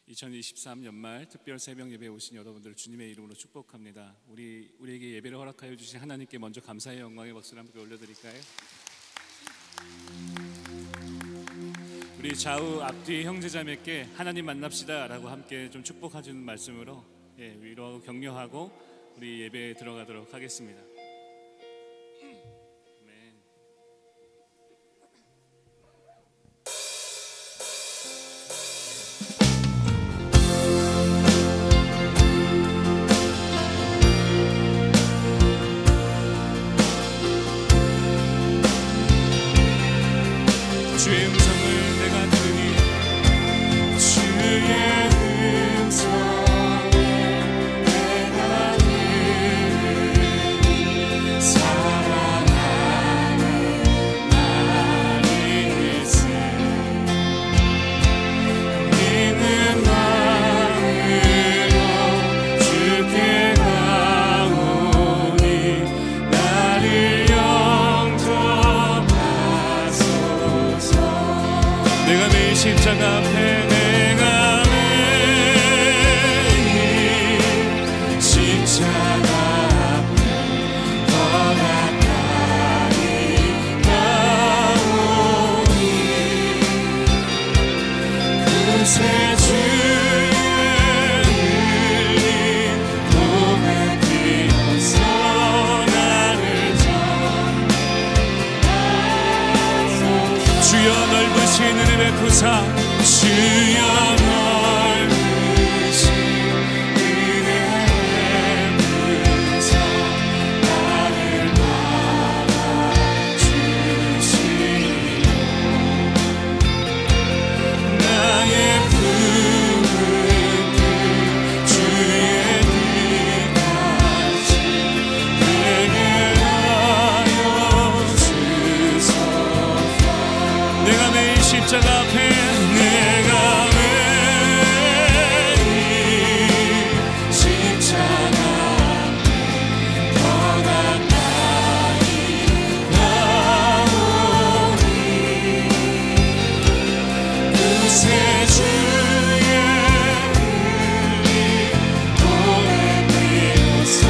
2023 연말 특별 새벽 예배에 오신 여러분들을 주님의 이름으로 축복합니다. 우리에게 예배를 허락하여 주신 하나님께 먼저 감사의 영광의 박수를 함께 올려드릴까요? 우리 좌우 앞뒤 형제자매께 하나님 만납시다 라고 함께 좀 축복해주는 말씀으로 위로하고 격려하고 우리 예배에 들어가도록 하겠습니다. 주의 음성을 내가 들으니 주의 음성을 내가 들으니 사랑하는 나일세 믿는 마음으로 주께 가오니 나를 내가 매일 십자가 앞에 내가 매일 십자가 앞에 더 가까이 가오니 그새 주의 흘린 몸에 뛰어서 나를 전하소서. 주여 넓으신 은혜 베푸사 주여 넓으신 은혜 베푸사 나를 받아주시오. 나의 품은 뜻 주의 뜻같이 되게 하여 주소서. 내가 매일 십자가 앞에 내가 매일 십자가 앞에 더 가까이 가오니 그새 주의 흘린 몸에 뛰어서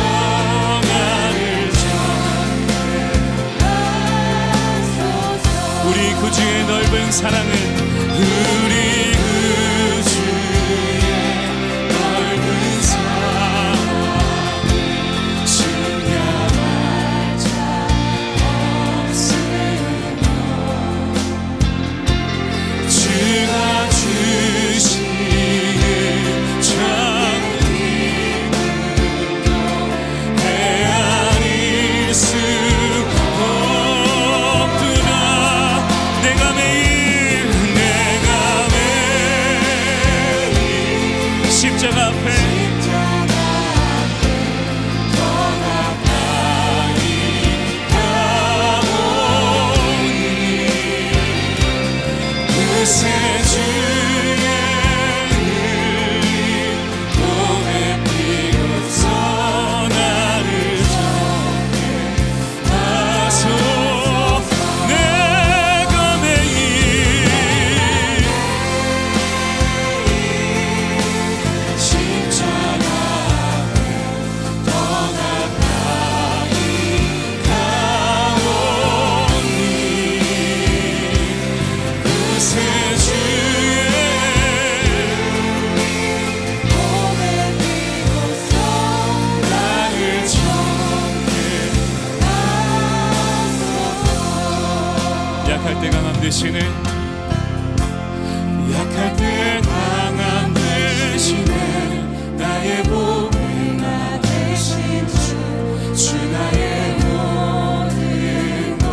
나를 전하소서. 우리 구주의 넓은 사랑을 우리 구주의 넓은 사랑을 증명할 자 없으며 주가 주시는 장님으로 헤아릴 수 없구나. 내가 매일 십자가 앞에 더 가까이 가오니 그새 주의 흘린 몸에 뛰어서 나를 전하소서. 내가 매일 십자가 앞에 더 가까이 가오니 그새 주의 몸에 뛰어서 나를 전하소서. 약할 때 강함 되시네 약할 때 강함 대신에 나의 보배가 되신 주 나의 모든 것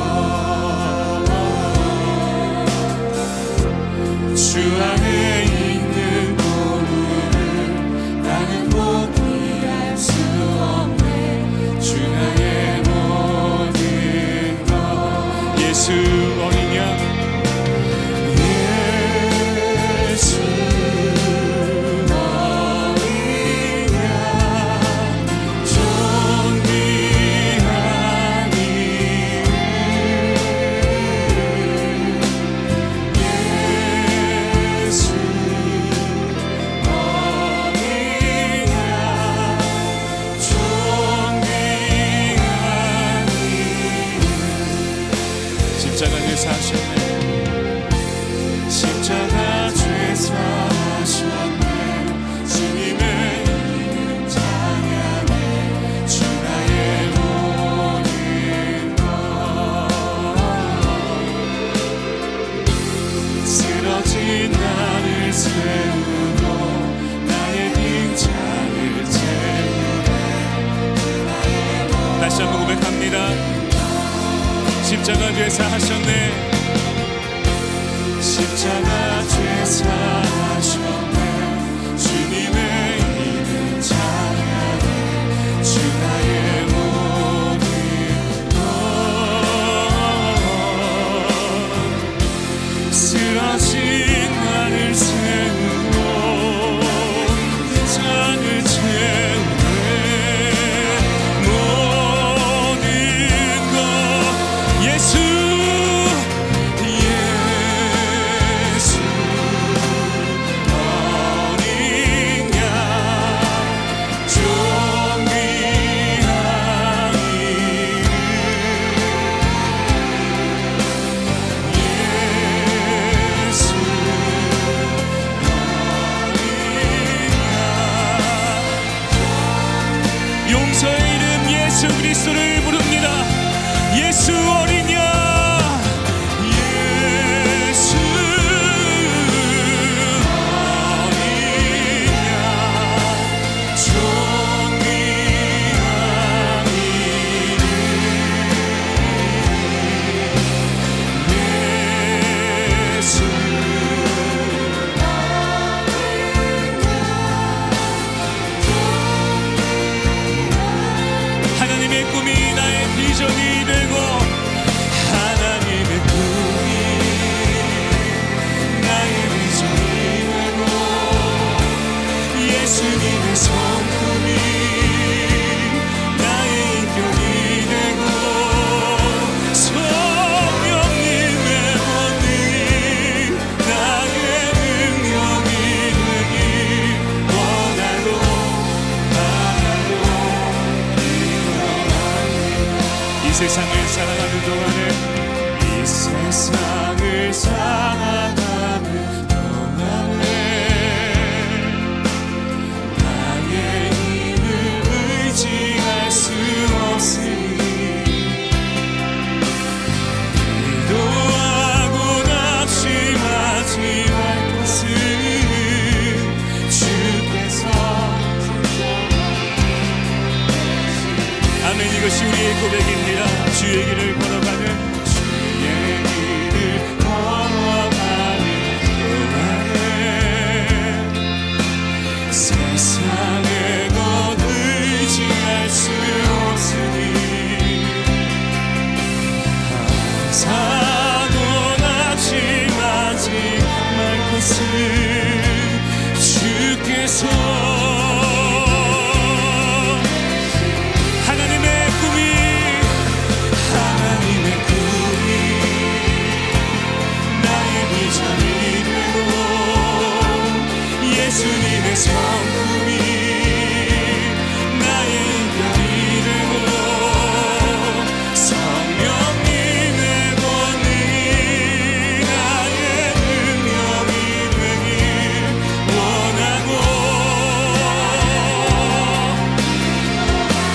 주 안에 있는 보물을 나는 포기할 수 없네. 주 나의 모든 것 예수 어린 양 예수 어린 양 존귀한 이름 예수 세우고 나의 빙장을 채우네. 다시 한번 고백합니다. 십자가 죄사하셨네. 십자가 죄사하셨네. 주님의 이름 찬양해. 주 나의 모든 것. 쓰러진 나를 세우고 잔을 채우네. 모든 것 예수 용서의 이름 예수 그리스도를 부릅니다. 예수 어린 양, 예수 어린 양, 존귀한 이름 예수. 하나님의 꿈이 나의 비전이 되고 하나님의 꿈이 나의 비전이 되고 예수님의 성품이 나의 인격이 되고 성령님의 권능이 나의 능력이 되길 원하고 이 세상을 살아가는 동안에 이 세상을 살아가는 동안에 나의 힘을 의지할 수 없으니 기도하고 낙심하지 말 것은 주께서. 아멘. 이것이 우리의 고백입니다. 주의 길을 걸어가는 주의 길을 걸어가는 동안에 세상의 것 의지할 수 없으니 항사도 낙심하지 말 것은 주께서. 하나님의 꿈이 나의 비전이 되고 예수님의 성품이 나의 인격이 되고 성령님의 권능이 나의 능력이 되길 원하고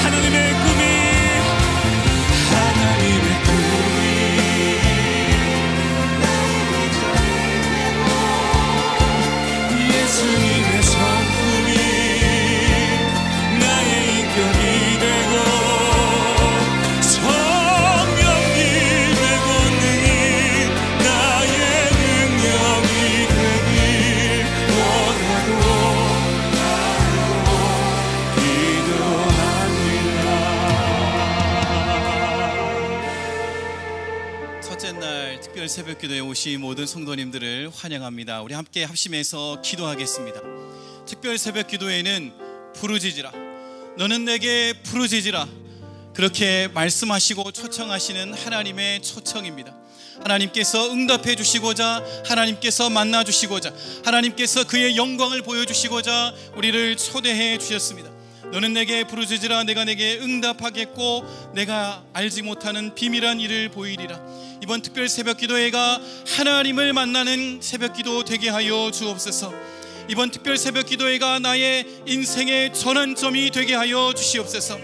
하나님의 꿈이 예수님의 성품이 나의 인격이 되고 성령님의 권능이 나의 능력이 되길 원하고 기도합니다. 첫째 날 특별 새벽기도에 오신 모든 성도님들을 환영합니다. 우리 함께 합심해서 기도하겠습니다. 특별 새벽기도에는 부르짖으라, 너는 내게 부르짖으라, 그렇게 말씀하시고 초청하시는 하나님의 초청입니다. 하나님께서 응답해 주시고자, 하나님께서 만나 주시고자, 하나님께서 그의 영광을 보여주시고자 우리를 초대해 주셨습니다. 너는 내게 부르짖으라, 내가 내게 응답하겠고 내가 알지 못하는 비밀한 일을 보이리라. 이번 특별 새벽기도회가 하나님을 만나는 새벽기도 되게 하여 주옵소서. 이번 특별 새벽기도회가 나의 인생의 전환점이 되게 하여 주시옵소서.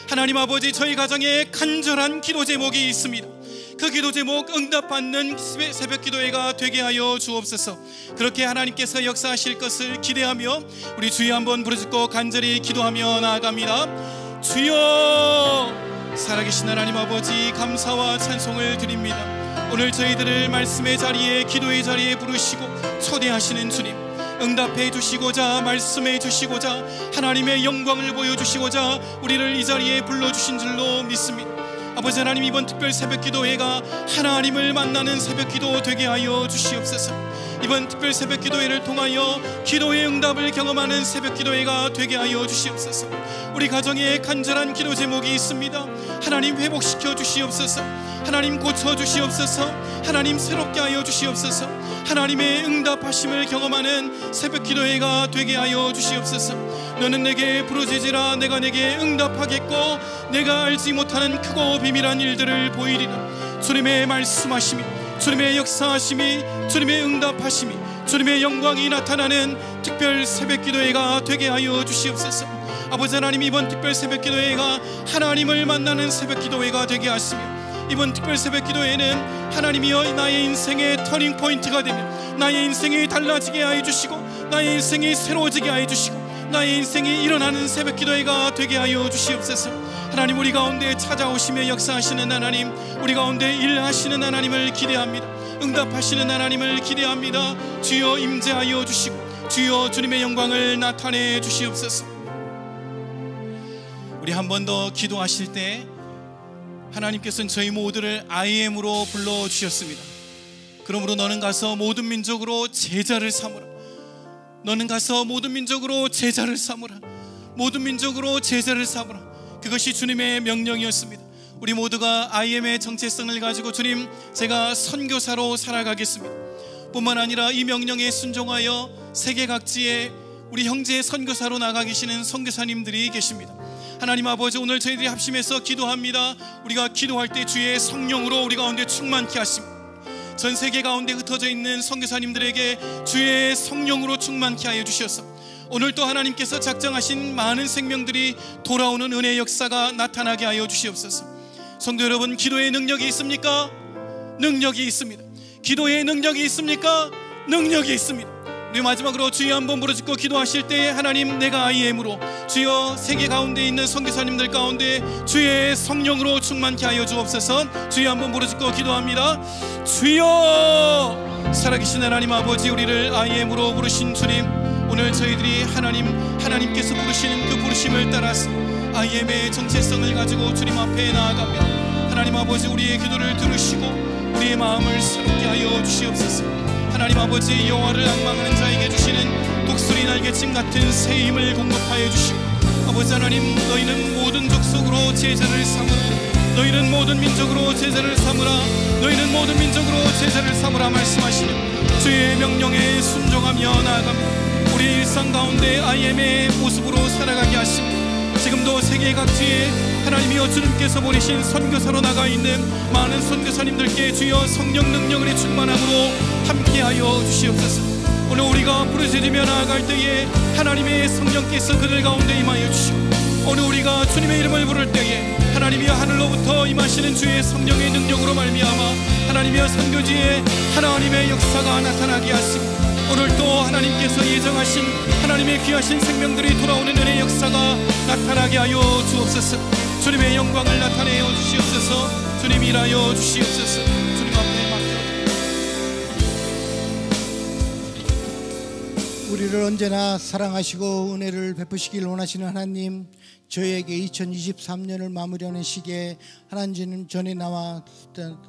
하나님 아버지, 저희 가정에 간절한 기도 제목이 있습니다. 그 기도 제목 응답받는 새벽 기도회가 되게 하여 주옵소서. 그렇게 하나님께서 역사하실 것을 기대하며 우리 주여 한번 부르짖고 간절히 기도하며 나아갑니다. 주여, 살아계신 하나님 아버지, 감사와 찬송을 드립니다. 오늘 저희들을 말씀의 자리에, 기도의 자리에 부르시고 초대하시는 주님, 응답해 주시고자, 말씀해 주시고자, 하나님의 영광을 보여주시고자 우리를 이 자리에 불러주신 줄로 믿습니다. 아버지 하나님, 이번 특별 새벽 기도회가 하나님을 만나는 새벽 기도 되게 하여 주시옵소서. 이번 특별 새벽 기도회를 통하여 기도의 응답을 경험하는 새벽 기도회가 되게 하여 주시옵소서. 우리 가정에 간절한 기도 제목이 있습니다. 하나님 회복시켜 주시옵소서. 하나님 고쳐 주시옵소서. 하나님 새롭게 하여 주시옵소서. 하나님의 응답하심을 경험하는 새벽 기도회가 되게 하여 주시옵소서. 너는 내게 부르짖으라, 내가 내게 응답하겠고 내가 알지 못하는 크고 비밀한 일들을 보이리라. 주님의 말씀하심이, 주님의 역사하심이, 주님의 응답하심이, 주님의 영광이 나타나는 특별 새벽 기도회가 되게 하여 주시옵소서. 아버지 하나님, 이번 특별 새벽 기도회가 하나님을 만나는 새벽 기도회가 되게 하시며, 이번 특별 새벽 기도회는 하나님이여 나의 인생의 터닝 포인트가 되며 나의 인생이 달라지게 하여 주시고 나의 인생이 새로워지게 하여 주시고 나의 인생이 일어나는 새벽 기도회가 되게 하여 주시옵소서. 하나님, 우리 가운데 찾아오시며 역사하시는 하나님, 우리 가운데 일하시는 하나님을 기대합니다. 응답하시는 하나님을 기대합니다. 주여 임재하여 주시고 주여 주님의 영광을 나타내 주시옵소서. 우리 한 번 더 기도하실 때 하나님께서는 저희 모두를 I am으로 불러주셨습니다. 그러므로 너는 가서 모든 민족으로 제자를 삼으라. 너는 가서 모든 민족으로 제자를 삼으라. 모든 민족으로 제자를 삼으라. 그것이 주님의 명령이었습니다. 우리 모두가 I am의 정체성을 가지고 주님, 제가 선교사로 살아가겠습니다. 뿐만 아니라 이 명령에 순종하여 세계 각지에 우리 형제의 선교사로 나가 계시는 선교사님들이 계십니다. 하나님 아버지, 오늘 저희들이 합심해서 기도합니다. 우리가 기도할 때 주의 성령으로 우리 가운데 충만케 하십니다. 전 세계 가운데 흩어져 있는 선교사님들에게 주의 성령으로 충만케 하여 주셔서 오늘 또 하나님께서 작정하신 많은 생명들이 돌아오는 은혜의 역사가 나타나게 하여 주시옵소서. 성도 여러분, 기도의 능력이 있습니까? 능력이 있습니다. 기도의 능력이 있습니까? 능력이 있습니다. 우리 마지막으로 주여 한번 부르짖고 기도하실 때 하나님, 내가 I am으로 주여 세계 가운데 있는 선교사님들 가운데 주의 성령으로 충만케 하여 주옵소서. 주여 한번 부르짖고 기도합니다. 주여, 살아계신 하나님 아버지, 우리를 I am으로 부르신 주님, 오늘 저희들이 하나님께서 부르시는 그 부르심을 따라서 I am의 정체성을 가지고 주님 앞에 나아갑니다. 하나님 아버지, 우리의 기도를 들으시고 우리의 마음을 새롭게 하여 주시옵소서. 하나님 아버지, 여호와를 앙망하는 자에게 주시는 독수리 날개침 같은 새 힘을 공급하여 주시고, 아버지 하나님, 너희는 모든 족속으로 제자를 삼으라. 너희는 모든 민족으로 제자를 삼으라. 너희는 모든 민족으로 제자를 삼으라 말씀하시는 주의 명령에 순종하며 나아갑니다. 우리 일상 가운데 I am의 모습으로 살아가게 하시고, 지금도 세계 각지에 하나님이여 주님께서 보내신 선교사로 나가 있는 많은 선교사님들께 주여 성령 능력을 충만함으로 함께하여 주시옵소서. 오늘 우리가 부르짖으며 나아갈 때에 하나님의 성령께서 그들 가운데 임하여 주시고, 오늘 우리가 주님의 이름을 부를 때에 하나님이여 하늘로부터 임하시는 주의 성령의 능력으로 말미암아 하나님이여 선교지에 하나님의 역사가 나타나게 하시고, 오늘 또 하나님께서 예정하신 하나님의 귀하신 생명들이 돌아오는 은혜의 역사가 나타나게 하여 주옵소서. 주님의 영광을 나타내어 주시옵소서. 주님 일하여 주시옵소서. 주님 앞에 맡겨. 우리를 언제나 사랑하시고 은혜를 베푸시길 원하시는 하나님, 저희에게 2023년을 마무리하는 시기에 하나님 전에 나와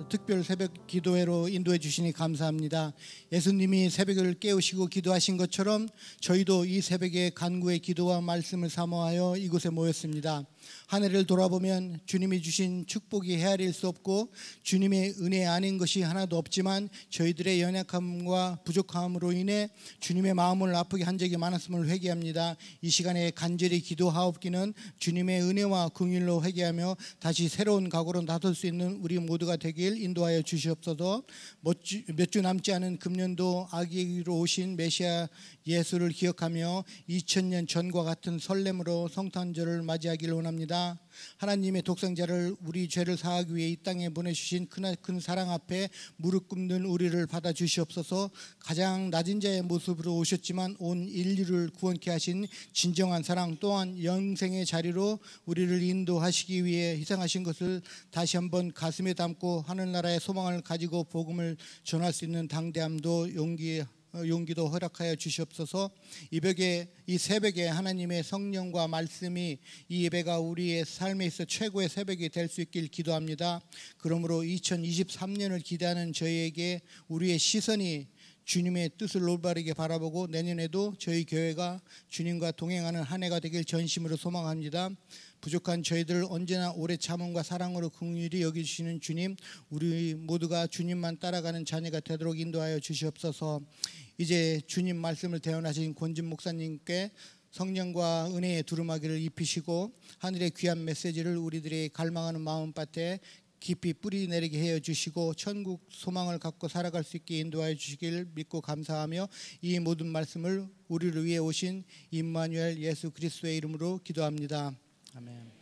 특별 새벽 기도회로 인도해 주시니 감사합니다. 예수님이 새벽을 깨우시고 기도하신 것처럼 저희도 이 새벽에 간구의 기도와 말씀을 사모하여 이곳에 모였습니다. 한 해를 돌아보면 주님이 주신 축복이 헤아릴 수 없고 주님의 은혜 아닌 것이 하나도 없지만 저희들의 연약함과 부족함으로 인해 주님의 마음을 아프게 한 적이 많았음을 회개합니다. 이 시간에 간절히 기도하옵기는 주님의 은혜와 긍휼로 회개하며 다시 새로운 각오로 나설 수 있는 우리 모두가 되길 인도하여 주시옵소서. 몇 주 남지 않은 금년도 아기로 오신 메시아 예수를 기억하며 2000년 전과 같은 설렘으로 성탄절을 맞이하기를 원합니다. 기도합니다. 하나님의 독생자를 우리 죄를 사하기 위해 이 땅에 보내주신 큰 사랑 앞에 무릎 꿇는 우리를 받아주시옵소서. 가장 낮은 자의 모습으로 오셨지만 온 인류를 구원케 하신 진정한 사랑, 또한 영생의 자리로 우리를 인도하시기 위해 희생하신 것을 다시 한번 가슴에 담고 하늘나라의 소망을 가지고 복음을 전할 수 있는 당대함도 용기도 허락하여 주시옵소서. 이 새벽에 하나님의 성령과 말씀이 이 예배가 우리의 삶에 있어 최고의 새벽이 될 수 있길 기도합니다. 그러므로 2023년을 기대하는 저희에게 우리의 시선이 주님의 뜻을 올바르게 바라보고 내년에도 저희 교회가 주님과 동행하는 한 해가 되길 전심으로 소망합니다. 부족한 저희들을 언제나 오래 참음과 사랑으로 긍휼히 여기주시는 주님, 우리 모두가 주님만 따라가는 자녀가 되도록 인도하여 주시옵소서. 이제 주님 말씀을 대언하신 권진 목사님께 성령과 은혜의 두루마기를 입히시고 하늘의 귀한 메시지를 우리들의 갈망하는 마음밭에 깊이 뿌리 내리게 하여 주시고 천국 소망을 갖고 살아갈 수 있게 인도하여 주시길 믿고 감사하며 이 모든 말씀을 우리를 위해 오신 임마누엘 예수 그리스도의 이름으로 기도합니다. 아멘.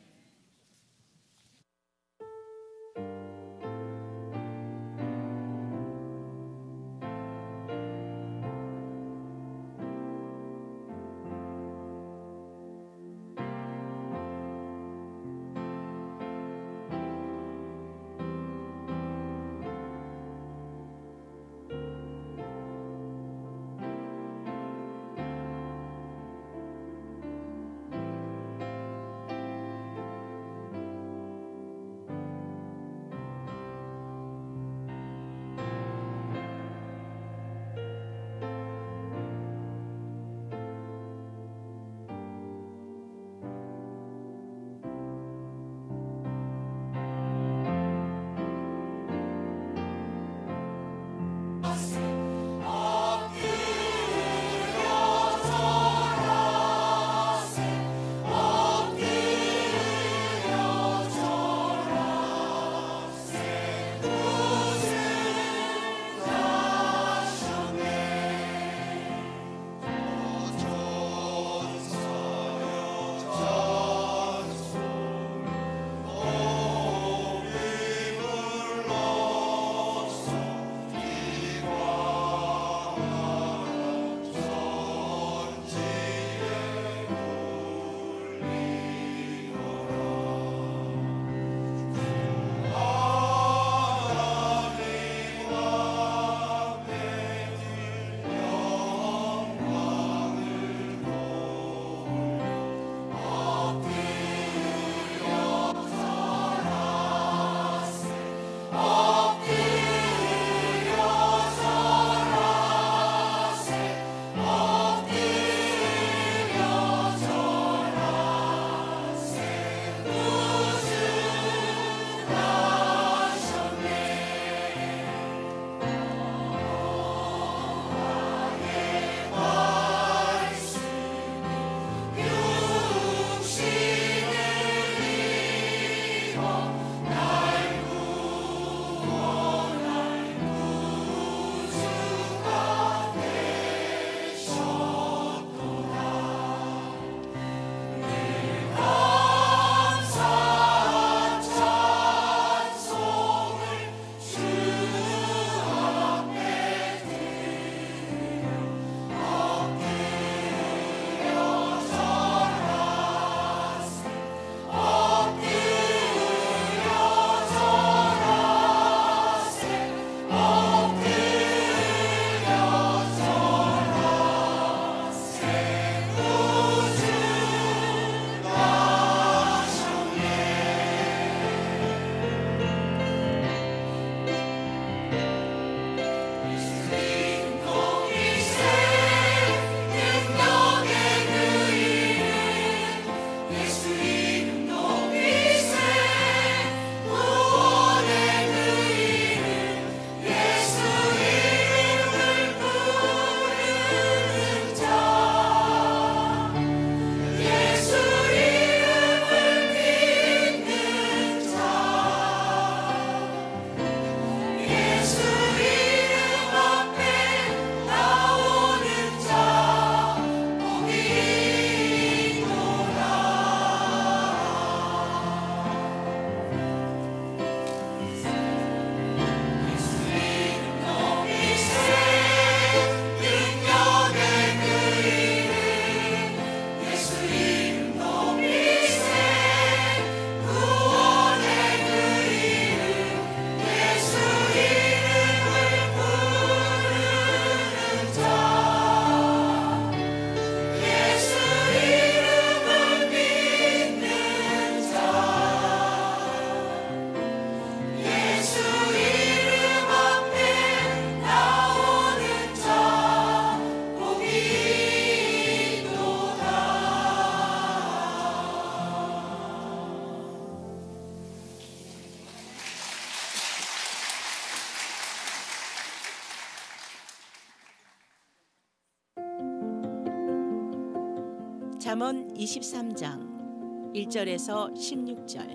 잠언 23장 1절에서 16절.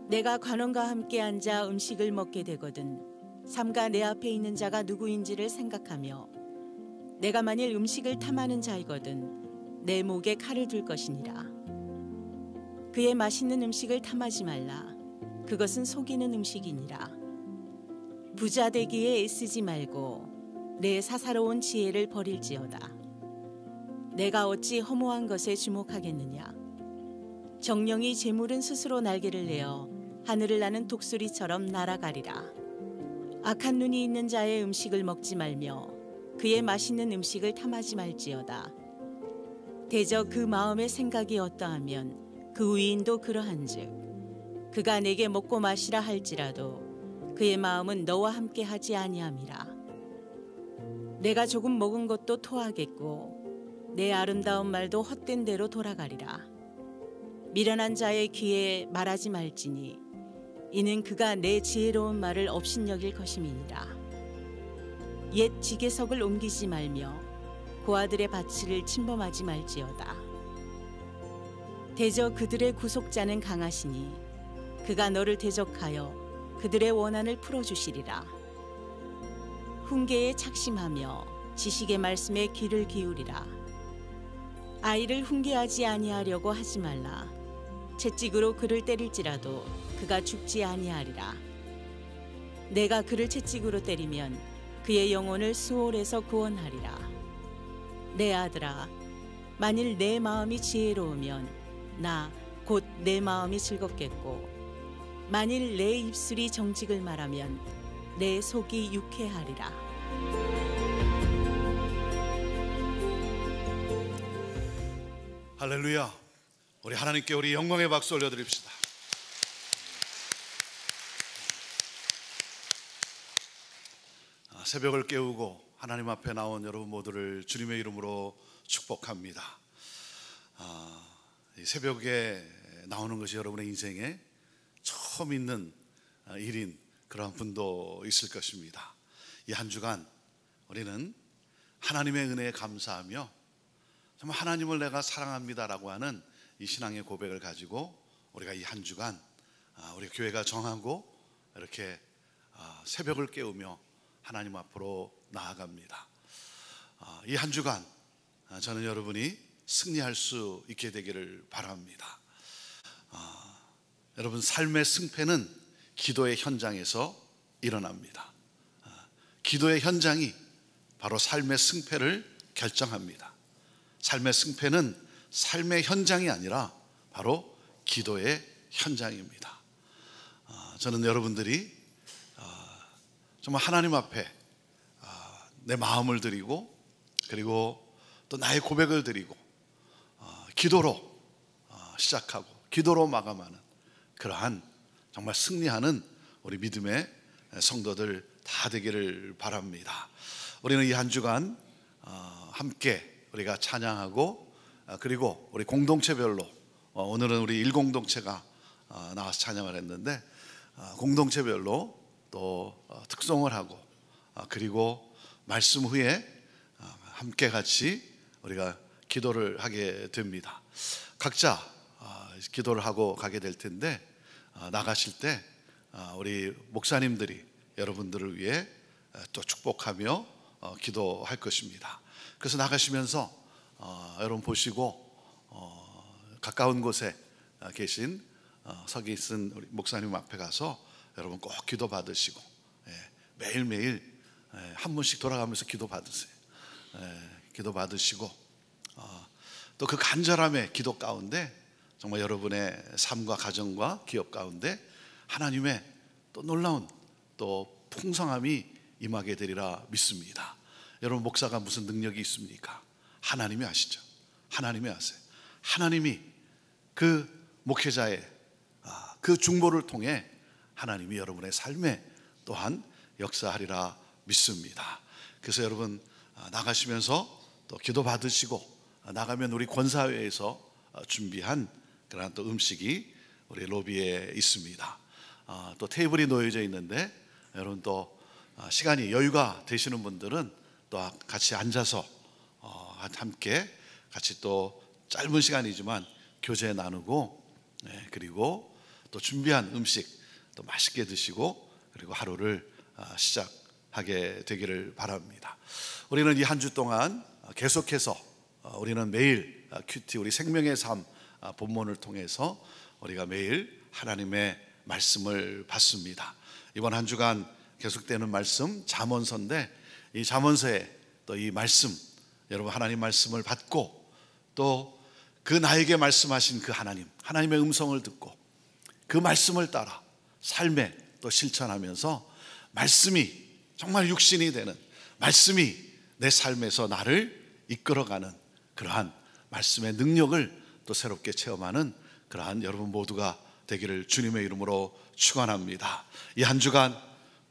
내가 관원과 함께 앉아 음식을 먹게 되거든 삼가 내 앞에 있는 자가 누구인지를 생각하며 내가 만일 음식을 탐하는 자이거든 내 목에 칼을 둘 것이니라. 그의 맛있는 음식을 탐하지 말라. 그것은 속이는 음식이니라. 부자 되기에 애쓰지 말고 내 사사로운 지혜를 버릴지어다. 내가 어찌 허무한 것에 주목하겠느냐. 정령이 재물은 스스로 날개를 내어 하늘을 나는 독수리처럼 날아가리라. 악한 눈이 있는 자의 음식을 먹지 말며 그의 맛있는 음식을 탐하지 말지어다. 대저 그 마음의 생각이 어떠하면 그 위인도 그러한즉 그가 내게 먹고 마시라 할지라도 그의 마음은 너와 함께 하지 아니함이라. 내가 조금 먹은 것도 토하겠고 내 아름다운 말도 헛된 대로 돌아가리라. 미련한 자의 귀에 말하지 말지니 이는 그가 내 지혜로운 말을 업신여길 것임이니라. 옛 지게석을 옮기지 말며 고아들의 밭을 침범하지 말지어다. 대저 그들의 구속자는 강하시니 그가 너를 대적하여 그들의 원한을 풀어주시리라. 훈계에 착심하며 지식의 말씀에 귀를 기울이라. 아이를 훈계하지 아니하려고 하지 말라. 채찍으로 그를 때릴지라도 그가 죽지 아니하리라. 내가 그를 채찍으로 때리면 그의 영혼을 수월에서 구원하리라. 내 아들아, 만일 내 마음이 지혜로우면 나 곧 내 마음이 즐겁겠고 만일 내 입술이 정직을 말하면 내 속이 유쾌하리라. 할렐루야. 우리 하나님께 우리 영광의 박수 올려드립시다. 새벽을 깨우고 하나님 앞에 나온 여러분 모두를 주님의 이름으로 축복합니다. 이 새벽에 나오는 것이 여러분의 인생에 처음 있는 일인 그러한 분도 있을 것입니다. 이 한 주간 우리는 하나님의 은혜에 감사하며 정말 하나님을 내가 사랑합니다라고 하는 이 신앙의 고백을 가지고 우리가 이 한 주간 우리 교회가 정하고 이렇게 새벽을 깨우며 하나님 앞으로 나아갑니다. 이 한 주간 저는 여러분이 승리할 수 있게 되기를 바랍니다. 여러분, 삶의 승패는 기도의 현장에서 일어납니다. 기도의 현장이 바로 삶의 승패를 결정합니다. 삶의 승패는 삶의 현장이 아니라 바로 기도의 현장입니다. 저는 여러분들이 정말 하나님 앞에 내 마음을 드리고 그리고 또 나의 고백을 드리고 기도로 시작하고 기도로 마감하는 그러한 정말 승리하는 우리 믿음의 성도들 다 되기를 바랍니다. 우리는 이 한 주간 함께 우리가 찬양하고 그리고 우리 공동체별로 오늘은 우리 일공동체가 나와서 찬양을 했는데 공동체별로 또 특송을 하고 그리고 말씀 후에 함께 같이 우리가 기도를 하게 됩니다. 각자 기도를 하고 가게 될 텐데 나가실 때 우리 목사님들이 여러분들을 위해 또 축복하며 기도할 것입니다. 그래서 나가시면서 여러분 보시고 가까운 곳에 계신 석이 있은 우리 목사님 앞에 가서 여러분 꼭 기도 받으시고 매일매일 한 번씩 돌아가면서 기도 받으세요. 기도 받으시고 또 그 간절함의 기도 가운데 정말 여러분의 삶과 가정과 기업 가운데 하나님의 또 놀라운 또 풍성함이 임하게 되리라 믿습니다. 여러분, 목사가 무슨 능력이 있습니까? 하나님이 아시죠? 하나님이 아세요. 하나님이 그 목회자의 그 중보를 통해 하나님이 여러분의 삶에 또한 역사하리라 믿습니다. 그래서 여러분 나가시면서 또 기도 받으시고 나가면 우리 권사회에서 준비한 그런 또 음식이 우리 로비에 있습니다. 또 테이블이 놓여져 있는데 여러분 또 시간이 여유가 되시는 분들은 또 같이 앉아서 함께 같이 또 짧은 시간이지만 교제 나누고, 그리고 또 준비한 음식 또 맛있게 드시고, 그리고 하루를 시작하게 되기를 바랍니다. 우리는 이 한 주 동안 계속해서 우리는 매일 큐티 우리 생명의 삶 본문을 통해서 우리가 매일 하나님의 말씀을 받습니다. 이번 한 주간 계속되는 말씀 잠언서인데, 이 잠언서에 또 이 말씀, 여러분 하나님 말씀을 받고 또 그 나에게 말씀하신 그 하나님의 음성을 듣고 그 말씀을 따라 삶에 또 실천하면서 말씀이 정말 육신이 되는, 말씀이 내 삶에서 나를 이끌어가는 그러한 말씀의 능력을 또 새롭게 체험하는 그러한 여러분 모두가 되기를 주님의 이름으로 축원합니다. 이 한 주간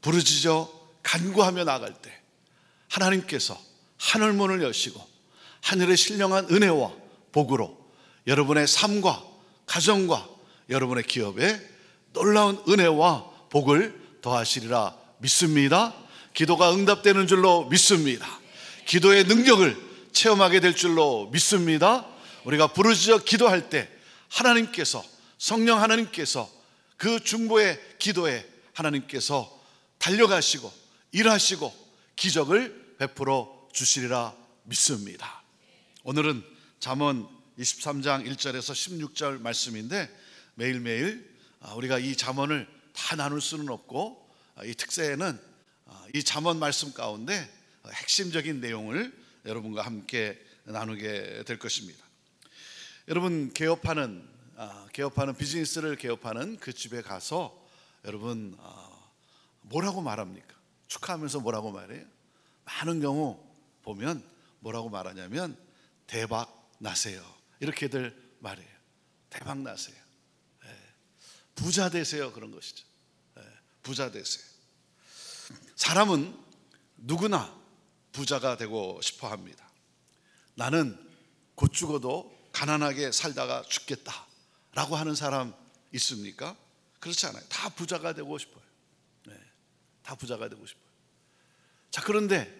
부르짖어 간구하며 나갈 때 하나님께서 하늘문을 여시고 하늘의 신령한 은혜와 복으로 여러분의 삶과 가정과 여러분의 기업에 놀라운 은혜와 복을 더하시리라 믿습니다. 기도가 응답되는 줄로 믿습니다. 기도의 능력을 체험하게 될 줄로 믿습니다. 우리가 부르짖어 기도할 때 하나님께서, 성령 하나님께서 그 중보의 기도에 하나님께서 달려가시고 일하시고 기적을 베풀어 주시리라 믿습니다. 오늘은 잠언 23장 1절에서 16절 말씀인데, 매일매일 우리가 이 잠언을 다 나눌 수는 없고, 이 특세에는 이 잠언 말씀 가운데 핵심적인 내용을 여러분과 함께 나누게 될 것입니다. 여러분 개업하는 비즈니스를 개업하는 그 집에 가서 여러분 뭐라고 말합니까? 축하하면서 뭐라고 말해요? 많은 경우 보면 뭐라고 말하냐면 대박 나세요, 이렇게들 말해요. 대박 나세요, 부자 되세요, 그런 것이죠. 부자 되세요. 사람은 누구나 부자가 되고 싶어 합니다. 나는 곧 죽어도 가난하게 살다가 죽겠다 라고 하는 사람 있습니까? 그렇지 않아요. 다 부자가 되고 싶어요. 다 부자가 되고 싶어요. 자, 그런데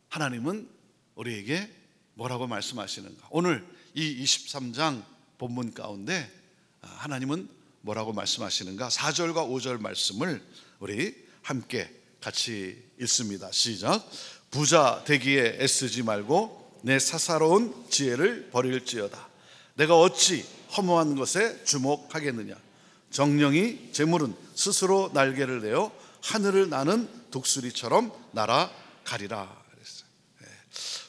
하나님은 우리에게 뭐라고 말씀하시는가? 오늘 이 23장 본문 가운데 하나님은 뭐라고 말씀하시는가? 4절과 5절 말씀을 우리 함께 같이 읽습니다. 시작. 부자 되기에 애쓰지 말고 내 사사로운 지혜를 버릴지어다. 내가 어찌 허무한 것에 주목하겠느냐? 정령이 재물은 스스로 날개를 내어 하늘을 나는 독수리처럼 날아가리라 그랬어요.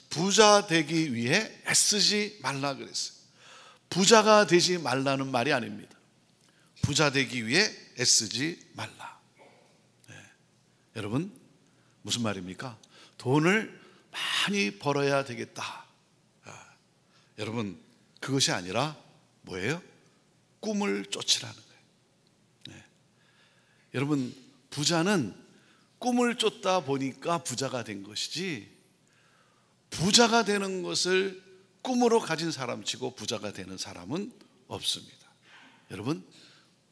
부자 되기 위해 애쓰지 말라 그랬어요. 부자가 되지 말라는 말이 아닙니다. 부자 되기 위해 애쓰지 말라. 여러분 무슨 말입니까? 돈을 많이 벌어야 되겠다. 여러분 그것이 아니라 뭐예요? 꿈을 쫓으라는 거예요. 여러분 부자는 꿈을 쫓다 보니까 부자가 된 것이지, 부자가 되는 것을 꿈으로 가진 사람치고 부자가 되는 사람은 없습니다. 여러분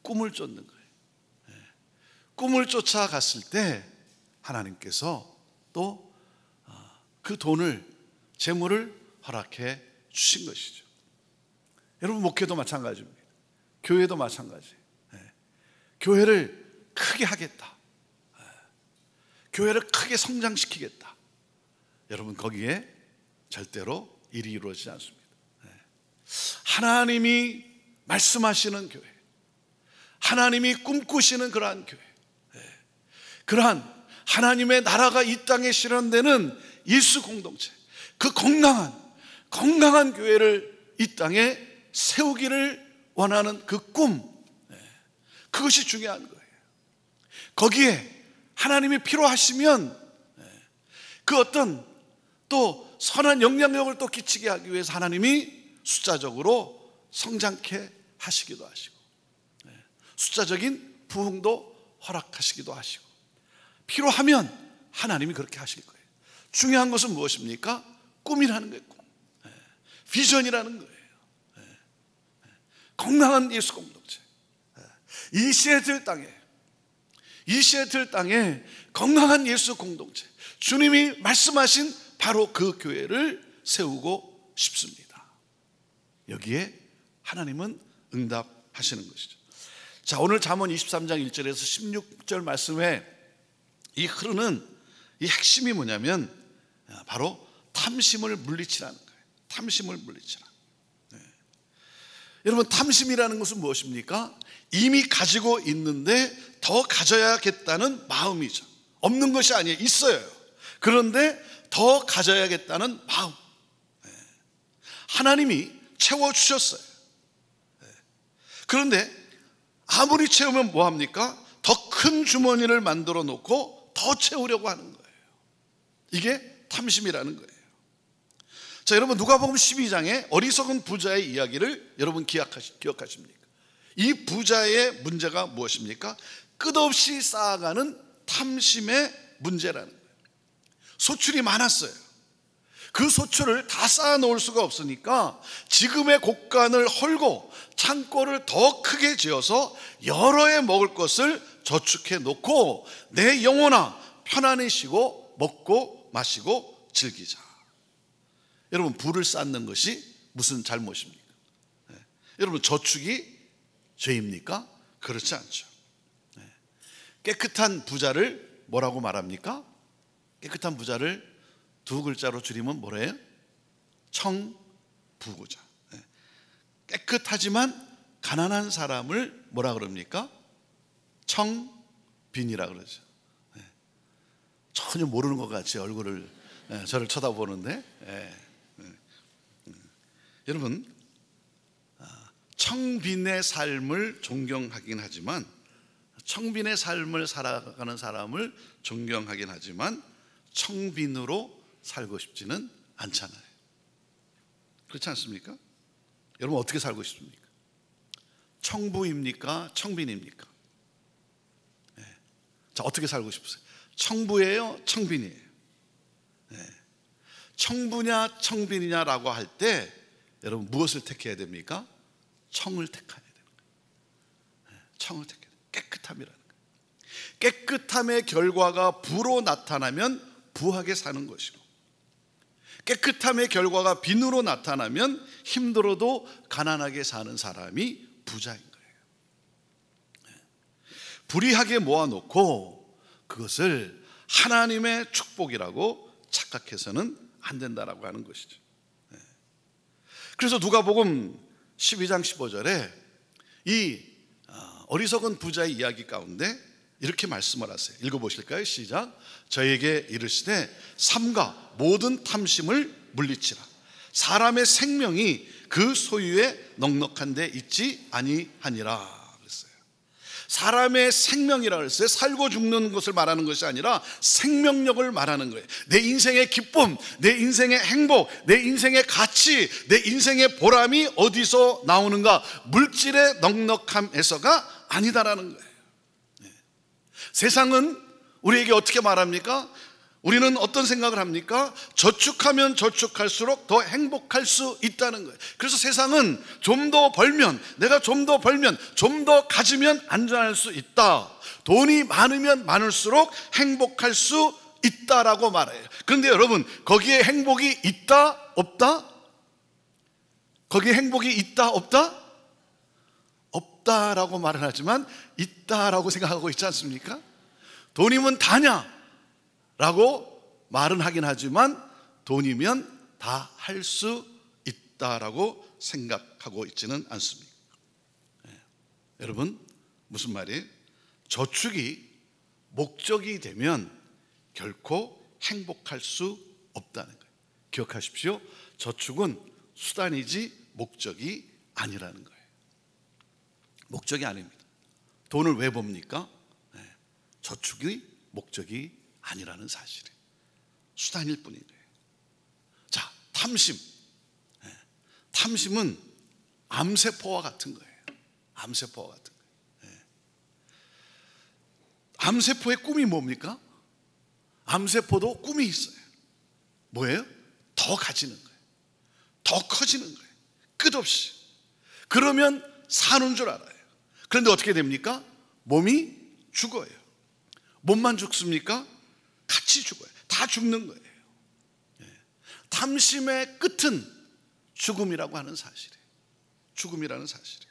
꿈을 쫓는 거예요. 꿈을 쫓아갔을 때 하나님께서 또 그 돈을, 재물을 허락해 주신 것이죠. 여러분 목회도 마찬가지입니다. 교회도 마찬가지예요. 교회를 크게 하겠다, 교회를 크게 성장시키겠다. 여러분 거기에 절대로 일이 이루어지지 않습니다. 하나님이 말씀하시는 교회, 하나님이 꿈꾸시는 그러한 교회, 그러한 하나님의 나라가 이 땅에 실현되는 예수 공동체, 그 건강한 교회를 이 땅에 세우기를 원하는 그 꿈, 그것이 중요한 거예요. 거기에 하나님이 필요하시면 그 어떤 또 선한 영향력을 또 끼치게 하기 위해서 하나님이 숫자적으로 성장케 하시기도 하시고, 숫자적인 부흥도 허락하시기도 하시고, 필요하면 하나님이 그렇게 하실 거예요. 중요한 것은 무엇입니까? 꿈이라는 거예요. 꿈. 비전이라는 거예요. 건강한 예수 공동체. 이 시애틀 땅에 건강한 예수 공동체, 주님이 말씀하신 바로 그 교회를 세우고 싶습니다. 여기에 하나님은 응답하시는 것이죠. 자, 오늘 잠언 23장 1절에서 16절 말씀에 이 흐르는 이 핵심이 뭐냐면 바로 탐심을 물리치라는 거예요. 탐심을 물리치라. 여러분, 탐심이라는 것은 무엇입니까? 이미 가지고 있는데 더 가져야겠다는 마음이죠. 없는 것이 아니에요. 있어요. 그런데 더 가져야겠다는 마음. 하나님이 채워주셨어요. 그런데 아무리 채우면 뭐합니까? 더 큰 주머니를 만들어 놓고 더 채우려고 하는 거예요. 이게 탐심이라는 거예요. 자, 여러분, 누가복음 12장에 어리석은 부자의 이야기를 여러분 기억하십니까? 이 부자의 문제가 무엇입니까? 끝없이 쌓아가는 탐심의 문제라는 거예요. 소출이 많았어요. 그 소출을 다 쌓아 놓을 수가 없으니까 지금의 곡간을 헐고 창고를 더 크게 지어서 여러 해 먹을 것을 저축해 놓고 내 영혼아 편안히 쉬고 먹고 마시고 즐기자. 여러분, 부를 쌓는 것이 무슨 잘못입니까? 여러분, 저축이 죄입니까? 그렇지 않죠. 깨끗한 부자를 뭐라고 말합니까? 깨끗한 부자를 두 글자로 줄이면 뭐래요? 청부자. 깨끗하지만 가난한 사람을 뭐라 그럽니까? 청빈이라 그러죠. 전혀 모르는 것 같이 얼굴을 저를 쳐다보는데, 여러분, 청빈의 삶을 존경하긴 하지만, 청빈의 삶을 살아가는 사람을 존경하긴 하지만 청빈으로 살고 싶지는 않잖아요. 그렇지 않습니까? 여러분, 어떻게 살고 싶습니까? 청부입니까? 청빈입니까? 자, 어떻게 살고 싶으세요? 청부예요? 청빈이에요? 청부냐 청빈이냐라고 할 때 여러분, 무엇을 택해야 됩니까? 청을 택해야 되는 거예요. 청을 택해야 돼요. 깨끗함이라는 거예요. 깨끗함의 결과가 부로 나타나면 부하게 사는 것이고, 깨끗함의 결과가 빈으로 나타나면 힘들어도 가난하게 사는 사람이 부자인 거예요. 불이하게 모아놓고 그것을 하나님의 축복이라고 착각해서는 안 된다라고 하는 것이죠. 그래서 누가복음 12장 15절에 이 어리석은 부자의 이야기 가운데 이렇게 말씀을 하세요. 읽어보실까요? 시작. 저에게 이르시되 삼가 모든 탐심을 물리치라. 사람의 생명이 그 소유에 넉넉한 데 있지 아니하니라 그랬어요. 사람의 생명이라고 했어요. 살고 죽는 것을 말하는 것이 아니라 생명력을 말하는 거예요. 내 인생의 기쁨, 내 인생의 행복, 내 인생의 가치, 내 인생의 보람이 어디서 나오는가? 물질의 넉넉함에서가 아니다라는 거예요. 세상은 우리에게 어떻게 말합니까? 우리는 어떤 생각을 합니까? 저축하면 저축할수록 더 행복할 수 있다는 거예요. 그래서 세상은 좀 더 벌면, 내가 좀 더 벌면, 좀 더 가지면 안전할 수 있다. 돈이 많으면 많을수록 행복할 수 있다라고 말해요. 그런데 여러분, 거기에 행복이 있다? 없다? 거기에 행복이 있다? 없다? 없다라고 말은 하지만 있다라고 생각하고 있지 않습니까? 돈이면 다냐? 라고 말은 하긴 하지만 돈이면 다 할 수 있다라고 생각하고 있지는 않습니다. 여러분, 무슨 말이에요? 저축이 목적이 되면 결코 행복할 수 없다는 거예요. 기억하십시오. 저축은 수단이지 목적이 아니라는 거예요. 목적이 아닙니다. 돈을 왜 봅니까? 저축이 목적이 아니라는 사실이에요. 수단일 뿐이에요. 자, 탐심. 탐심은 암세포와 같은 거예요. 암세포와 같은 거예요. 암세포의 꿈이 뭡니까? 암세포도 꿈이 있어요. 뭐예요? 더 가지는 거예요. 더 커지는 거예요. 끝없이. 그러면 사는 줄 알아요. 그런데 어떻게 됩니까? 몸이 죽어요. 몸만 죽습니까? 같이 죽어요. 다 죽는 거예요. 탐심의 끝은 죽음이라고 하는 사실이에요. 죽음이라는 사실이에요.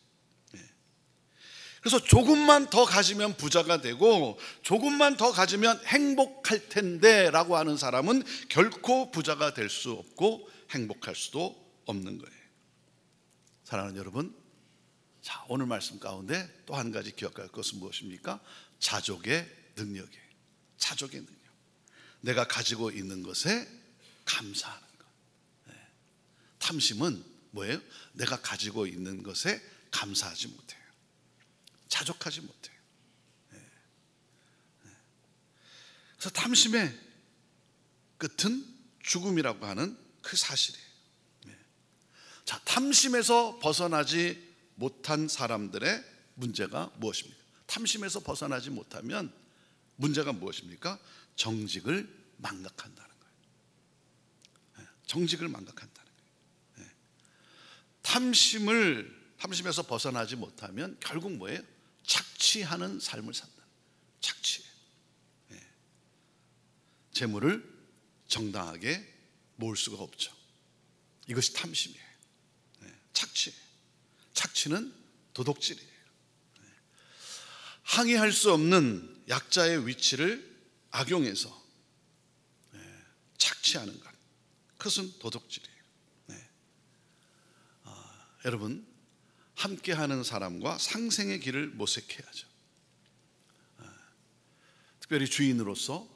그래서 조금만 더 가지면 부자가 되고 조금만 더 가지면 행복할 텐데 라고 하는 사람은 결코 부자가 될 수 없고 행복할 수도 없는 거예요. 사랑하는 여러분, 자, 오늘 말씀 가운데 또 한 가지 기억할 것은 무엇입니까? 자족의 능력이에요. 자족의 능력. 내가 가지고 있는 것에 감사하는 것. 탐심은 뭐예요? 내가 가지고 있는 것에 감사하지 못해요. 자족하지 못해요. 그래서 탐심의 끝은 죽음이라고 하는 그 사실이에요. 자, 탐심에서 벗어나지 못한 사람들의 문제가 무엇입니까? 탐심에서 벗어나지 못하면 문제가 무엇입니까? 정직을 망각한다는 거예요. 정직을 망각한다는 거예요. 탐심에서 벗어나지 못하면 결국 뭐예요? 착취하는 삶을 산다. 착취. 재물을 정당하게 모을 수가 없죠. 이것이 탐심이에요. 착취. 착취는 도둑질이에요. 항의할 수 없는 약자의 위치를 악용해서 착취하는 것, 그것은 도둑질이에요. 여러분, 함께하는 사람과 상생의 길을 모색해야죠. 특별히 주인으로서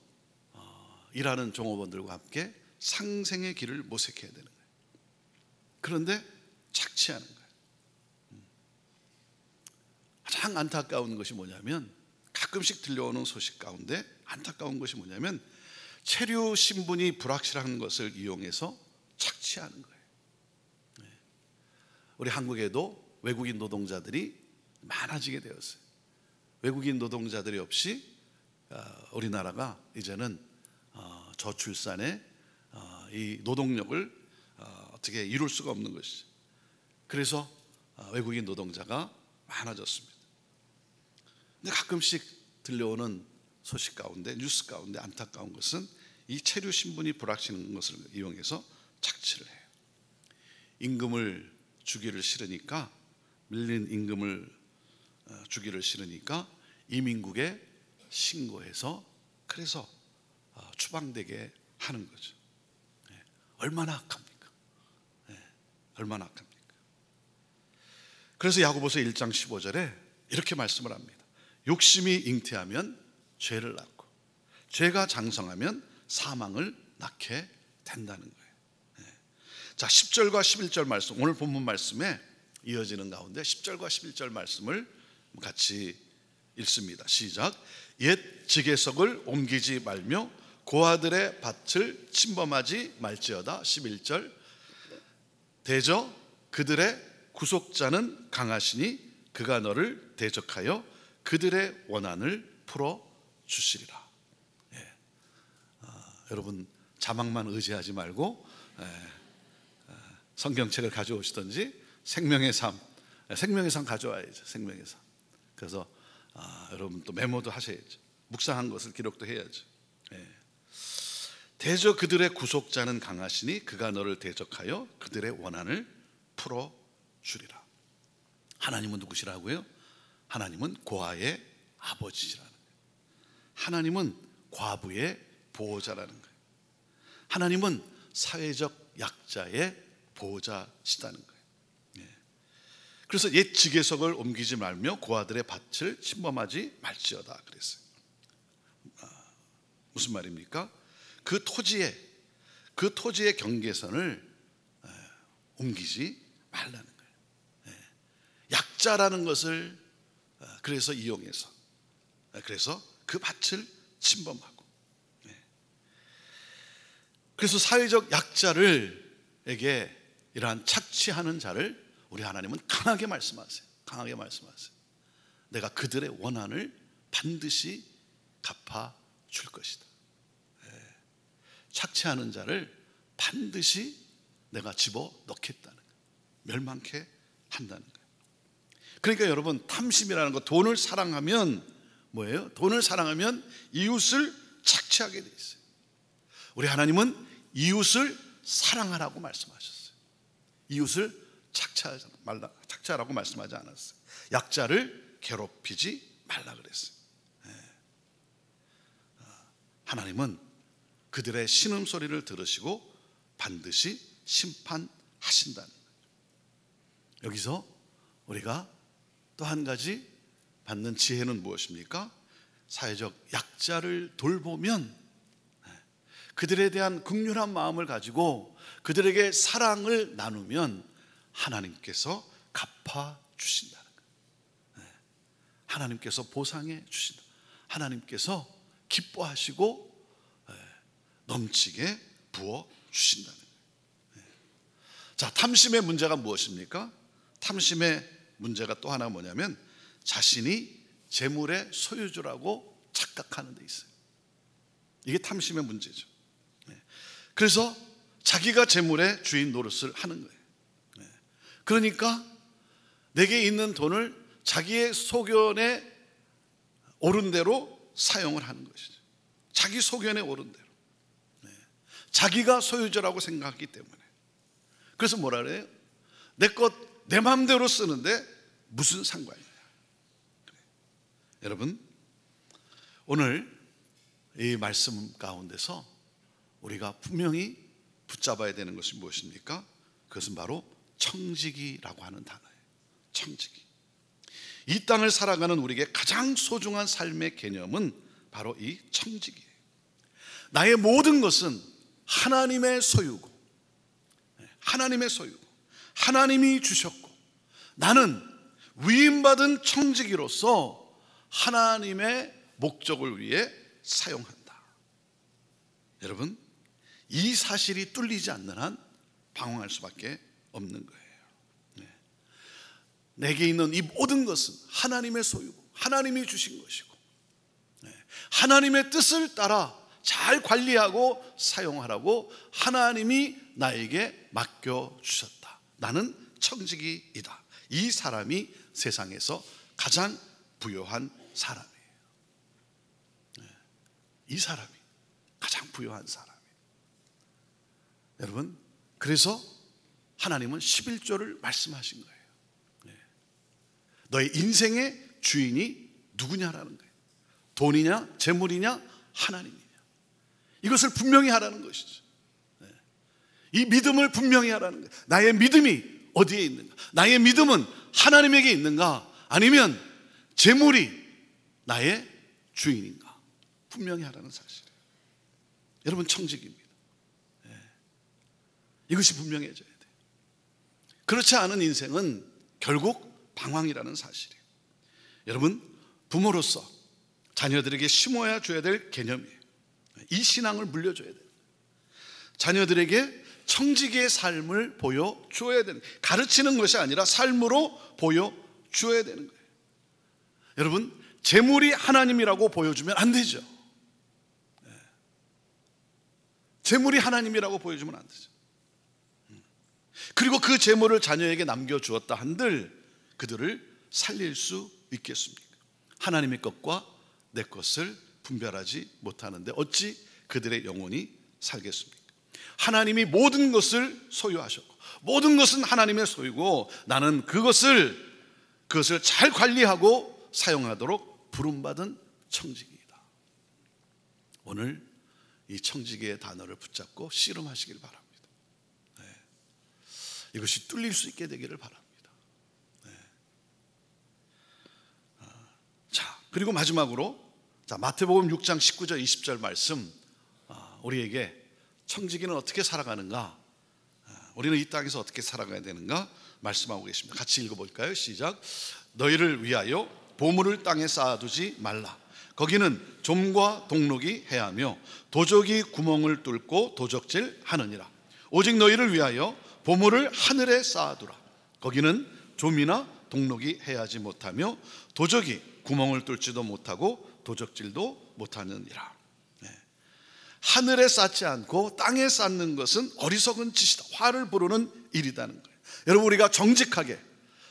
일하는 종업원들과 함께 상생의 길을 모색해야 되는 거예요. 그런데 착취하는 거예요. 가장 안타까운 것이 뭐냐면, 가끔씩 들려오는 소식 가운데 안타까운 것이 뭐냐면 체류 신분이 불확실한 것을 이용해서 착취하는 거예요. 우리 한국에도 외국인 노동자들이 많아지게 되었어요. 외국인 노동자들이 없이 우리나라가 이제는 저출산의 이 노동력을 어떻게 이룰 수가 없는 것이죠. 그래서 외국인 노동자가 많아졌습니다. 근데 가끔씩 들려오는 소식 가운데, 뉴스 가운데 안타까운 것은 이 체류 신분이 불확실한 것을 이용해서 착취를 해요. 임금을 주기를 싫으니까, 밀린 임금을 주기를 싫으니까 이민국에 신고해서 그래서 추방되게 하는 거죠. 얼마나 악합니까? 얼마나 악합니까? 그래서 야고보서 1장 15절에 이렇게 말씀을 합니다. 욕심이 잉태하면 죄를 낳고 죄가 장성하면 사망을 낳게 된다는 거예요. 자, 10절과 11절 말씀, 오늘 본문 말씀에 이어지는 가운데 10절과 11절 말씀을 같이 읽습니다. 시작. 옛 지계석을 옮기지 말며 고아들의 밭을 침범하지 말지어다. 11절. 대저 그들의 구속자는 강하시니 그가 너를 대적하여 그들의 원한을 풀어 주시리라. 여러분, 자막만 의지하지 말고 성경책을 가져오시든지 생명의 삶 가져와야죠. 생명의 삶. 그래서 여러분 또 메모도 하셔야죠. 묵상한 것을 기록도 해야죠. 대저 그들의 구속자는 강하시니 그가 너를 대적하여 그들의 원한을 풀어 주리라. 하나님은 누구시라고요? 하나님은 고아의 아버지시라는 거예요. 하나님은 과부의 보호자라는 거예요. 하나님은 사회적 약자의 보호자시다는 거예요. 그래서 옛 지계석을 옮기지 말며 고아들의 밭을 침범하지 말지어다 그랬어요. 무슨 말입니까? 그 토지의 경계선을 옮기지 말라는 거예요. 약자라는 것을 그래서 이용해서 그래서 그 밭을 침범하고, 그래서 사회적 약자에게 이러한 착취하는 자를 우리 하나님은 강하게 말씀하세요. 강하게 말씀하세요. 내가 그들의 원한을 반드시 갚아줄 것이다. 착취하는 자를 반드시 내가 집어넣겠다는 거예요. 멸망케 한다는 거예요. 그러니까 여러분, 탐심이라는 것, 돈을 사랑하면 뭐예요? 돈을 사랑하면 이웃을 착취하게 돼 있어요. 우리 하나님은 이웃을 사랑하라고 말씀하셨어요. 이웃을 착취하라고 말씀하지 않았어요. 약자를 괴롭히지 말라 그랬어요. 하나님은 그들의 신음소리를 들으시고 반드시 심판하신다는 거예요. 여기서 우리가 또 한 가지 받는 지혜는 무엇입니까? 사회적 약자를 돌보면 그들에 대한 긍휼한 마음을 가지고 그들에게 사랑을 나누면 하나님께서 갚아주신다는 거예요. 하나님께서 보상해 주신다. 하나님께서 기뻐하시고 넘치게 부어주신다는 거예요. 자, 탐심의 문제가 무엇입니까? 탐심의 문제가 또 하나 뭐냐면 자신이 재물의 소유주라고 착각하는 데 있어요. 이게 탐심의 문제죠. 그래서 자기가 재물의 주인 노릇을 하는 거예요. 그러니까 내게 있는 돈을 자기의 소견에 옳은 대로 사용을 하는 것이죠. 자기 소견에 옳은 대로. 자기가 소유주라고 생각하기 때문에. 그래서 뭐라 그래요? 내 것 내 마음대로 쓰는데 무슨 상관이냐. 여러분, 오늘 이 말씀 가운데서 우리가 분명히 붙잡아야 되는 것이 무엇입니까? 그것은 바로 청지기라고 하는 단어예요. 청지기. 이 땅을 살아가는 우리에게 가장 소중한 삶의 개념은 바로 이 청지기예요. 나의 모든 것은 하나님의 소유고, 하나님의 소유고, 하나님이 주셨고, 나는 위임받은 청지기로서 하나님의 목적을 위해 사용한다. 여러분, 이 사실이 뚫리지 않는 한 방황할 수밖에 없는 거예요. 내게 있는 이 모든 것은 하나님의 소유고 하나님이 주신 것이고 하나님의 뜻을 따라 잘 관리하고 사용하라고 하나님이 나에게 맡겨주셨다. 나는 청지기이다. 이 사람이 세상에서 가장 부요한 사람이에요. 이 사람이 가장 부요한 사람이에요. 여러분, 그래서 하나님은 11조를 말씀하신 거예요. 너의 인생의 주인이 누구냐라는 거예요. 돈이냐, 재물이냐, 하나님이냐. 이것을 분명히 하라는 것이죠. 이 믿음을 분명히 하라는 거예요. 나의 믿음이 어디에 있는가? 나의 믿음은 하나님에게 있는가? 아니면 재물이 나의 주인인가? 분명히 하라는 사실이에요. 여러분, 청지기입니다. 이것이 분명해져야 돼요. 그렇지 않은 인생은 결국 방황이라는 사실이에요. 여러분, 부모로서 자녀들에게 심어야 줘야 될 개념이에요. 이 신앙을 물려줘야 돼요. 자녀들에게 청지기의 삶을 보여줘야 되는, 가르치는 것이 아니라 삶으로 보여줘야 되는 거예요. 여러분, 재물이 하나님이라고 보여주면 안 되죠. 재물이 하나님이라고 보여주면 안 되죠. 그리고 그 재물을 자녀에게 남겨주었다 한들 그들을 살릴 수 있겠습니까? 하나님의 것과 내 것을 분별하지 못하는데 어찌 그들의 영혼이 살겠습니까? 하나님이 모든 것을 소유하셨고 모든 것은 하나님의 소유고 나는 그것을 잘 관리하고 사용하도록 부름받은 청지기이다. 오늘 이 청지기의 단어를 붙잡고 씨름하시길 바랍니다. 이것이 뚫릴 수 있게 되기를 바랍니다. 자, 그리고 마지막으로 마태복음 6장 19절 20절 말씀, 우리에게 청지기는 어떻게 살아가는가, 우리는 이 땅에서 어떻게 살아가야 되는가 말씀하고 계십니다. 같이 읽어볼까요? 시작. 너희를 위하여 보물을 땅에 쌓아두지 말라. 거기는 좀과 동록이 해하며 도적이 구멍을 뚫고 도적질 하느니라. 오직 너희를 위하여 보물을 하늘에 쌓아두라. 거기는 좀이나 동록이 해하지 못하며 도적이 구멍을 뚫지도 못하고 도적질도 못하느니라. 하늘에 쌓지 않고 땅에 쌓는 것은 어리석은 짓이다. 화를 부르는 일이라는 거예요. 여러분, 우리가 정직하게,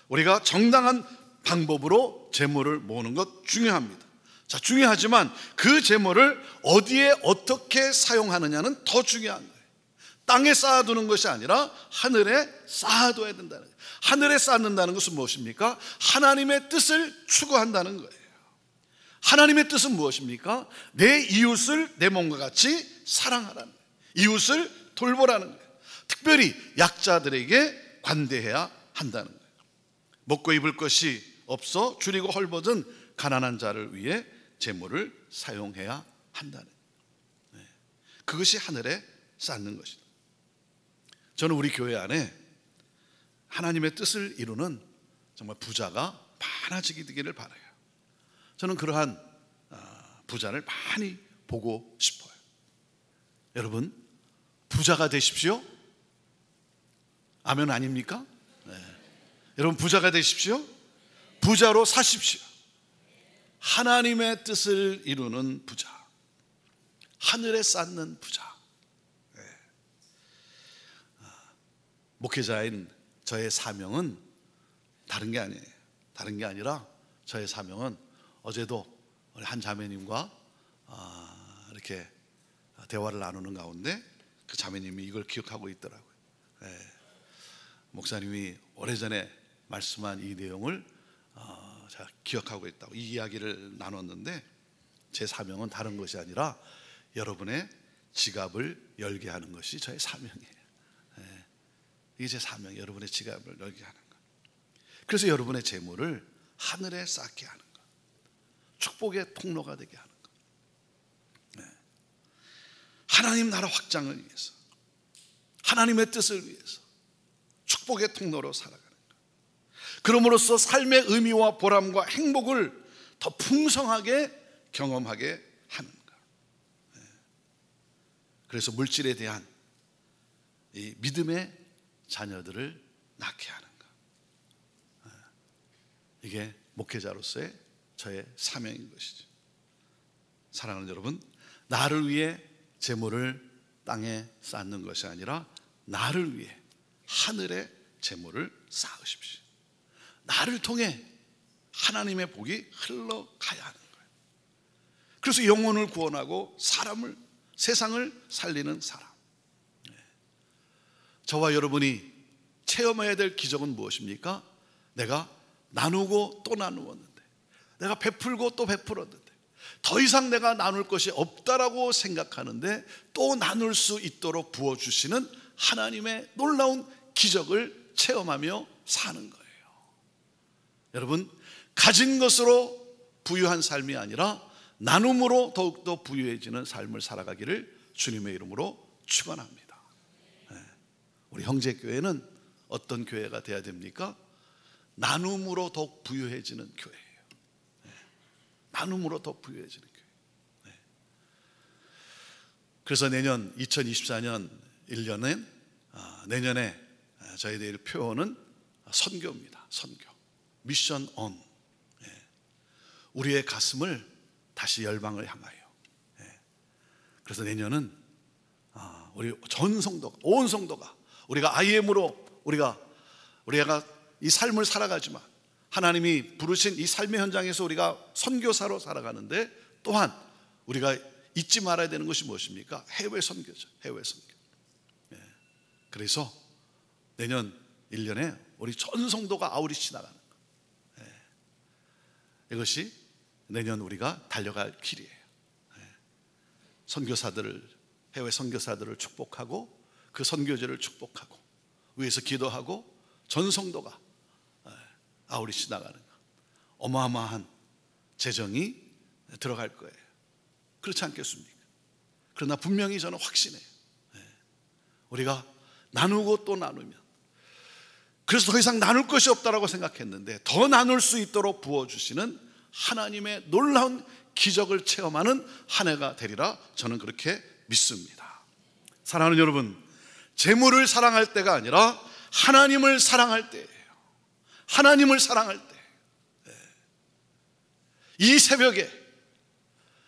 우리가 정당한 방법으로 재물을 모으는 것 중요합니다. 자, 중요하지만 그 재물을 어디에 어떻게 사용하느냐는 더 중요한 거예요. 땅에 쌓아두는 것이 아니라 하늘에 쌓아둬야 된다는 거예요. 하늘에 쌓는다는 것은 무엇입니까? 하나님의 뜻을 추구한다는 거예요. 하나님의 뜻은 무엇입니까? 내 이웃을 내 몸과 같이 사랑하라는 거예요. 이웃을 돌보라는 거예요. 특별히 약자들에게 관대해야 한다는 거예요. 먹고 입을 것이 없어 줄이고 헐벗은 가난한 자를 위해 재물을 사용해야 한다는 거예요. 그것이 하늘에 쌓는 것이다. 저는 우리 교회 안에 하나님의 뜻을 이루는 정말 부자가 많아지게 되기를 바라요. 저는 그러한 부자를 많이 보고 싶어요. 여러분, 부자가 되십시오. 아멘 아닙니까? 네. 여러분, 부자가 되십시오. 부자로 사십시오. 하나님의 뜻을 이루는 부자, 하늘에 쌓는 부자. 네. 목회자인 저의 사명은 다른 게 아니에요. 다른 게 아니라 저의 사명은 어제도 우리 한 자매님과 이렇게 대화를 나누는 가운데 그 자매님이 이걸 기억하고 있더라고요. 네. 목사님이 오래전에 말씀한 이 내용을 제가 기억하고 있다고 이 이야기를 나눴는데, 제 사명은 다른 것이 아니라 여러분의 지갑을 열게 하는 것이 저의 사명이에요. 네. 이게 제 사명이에요. 여러분의 지갑을 열게 하는 것. 그래서 여러분의 재물을 하늘에 쌓게 하는 것, 축복의 통로가 되게 하는 것. 네. 하나님 나라 확장을 위해서, 하나님의 뜻을 위해서 축복의 통로로 살아가는 것. 그럼으로써 삶의 의미와 보람과 행복을 더 풍성하게 경험하게 하는 것. 네. 그래서 물질에 대한 이 믿음의 자녀들을 낳게 하는 것. 네. 이게 목회자로서의 저의 사명인 것이죠. 사랑하는 여러분, 나를 위해 재물을 땅에 쌓는 것이 아니라 나를 위해 하늘에 재물을 쌓으십시오. 나를 통해 하나님의 복이 흘러가야 하는 거예요. 그래서 영혼을 구원하고 세상을 살리는 사람. 저와 여러분이 체험해야 될 기적은 무엇입니까? 내가 나누고 또 나누었는데, 내가 베풀고 또 베풀었는데, 더 이상 내가 나눌 것이 없다라고 생각하는데 또 나눌 수 있도록 부어주시는 하나님의 놀라운 기적을 체험하며 사는 거예요. 여러분, 가진 것으로 부유한 삶이 아니라 나눔으로 더욱더 부유해지는 삶을 살아가기를 주님의 이름으로 축원합니다. 우리 형제교회는 어떤 교회가 돼야 됩니까? 나눔으로 더욱 부유해지는 교회예요. 나눔으로 더 부유해지는 교회. 그래서 내년 2024년 1년엔 내년에 저희들 표어는 선교입니다. 선교. 미션 온. 우리의 가슴을 다시 열방을 향하여. 그래서 내년은 우리 전 성도가, 온 성도가, 우리가 IM으로 우리가 이 삶을 살아가지만 하나님이 부르신 이 삶의 현장에서 우리가 선교사로 살아가는데, 또한 우리가 잊지 말아야 되는 것이 무엇입니까? 해외 선교죠. 해외 선교. 그래서 내년 1년에 우리 전 성도가 아우리시 나가는 것. 이것이 내년 우리가 달려갈 길이에요. 선교사들을, 해외 선교사들을 축복하고 그 선교제를 축복하고 위에서 기도하고 전 성도가 아우리시 나가는 것. 어마어마한 재정이 들어갈 거예요. 그렇지 않겠습니까? 그러나 분명히 저는 확신해요. 우리가 나누고 또 나누면, 그래서 더 이상 나눌 것이 없다라고 생각했는데 더 나눌 수 있도록 부어주시는 하나님의 놀라운 기적을 체험하는 한 해가 되리라 저는 그렇게 믿습니다. 사랑하는 여러분, 재물을 사랑할 때가 아니라 하나님을 사랑할 때예요. 하나님을 사랑할 때, 이 새벽에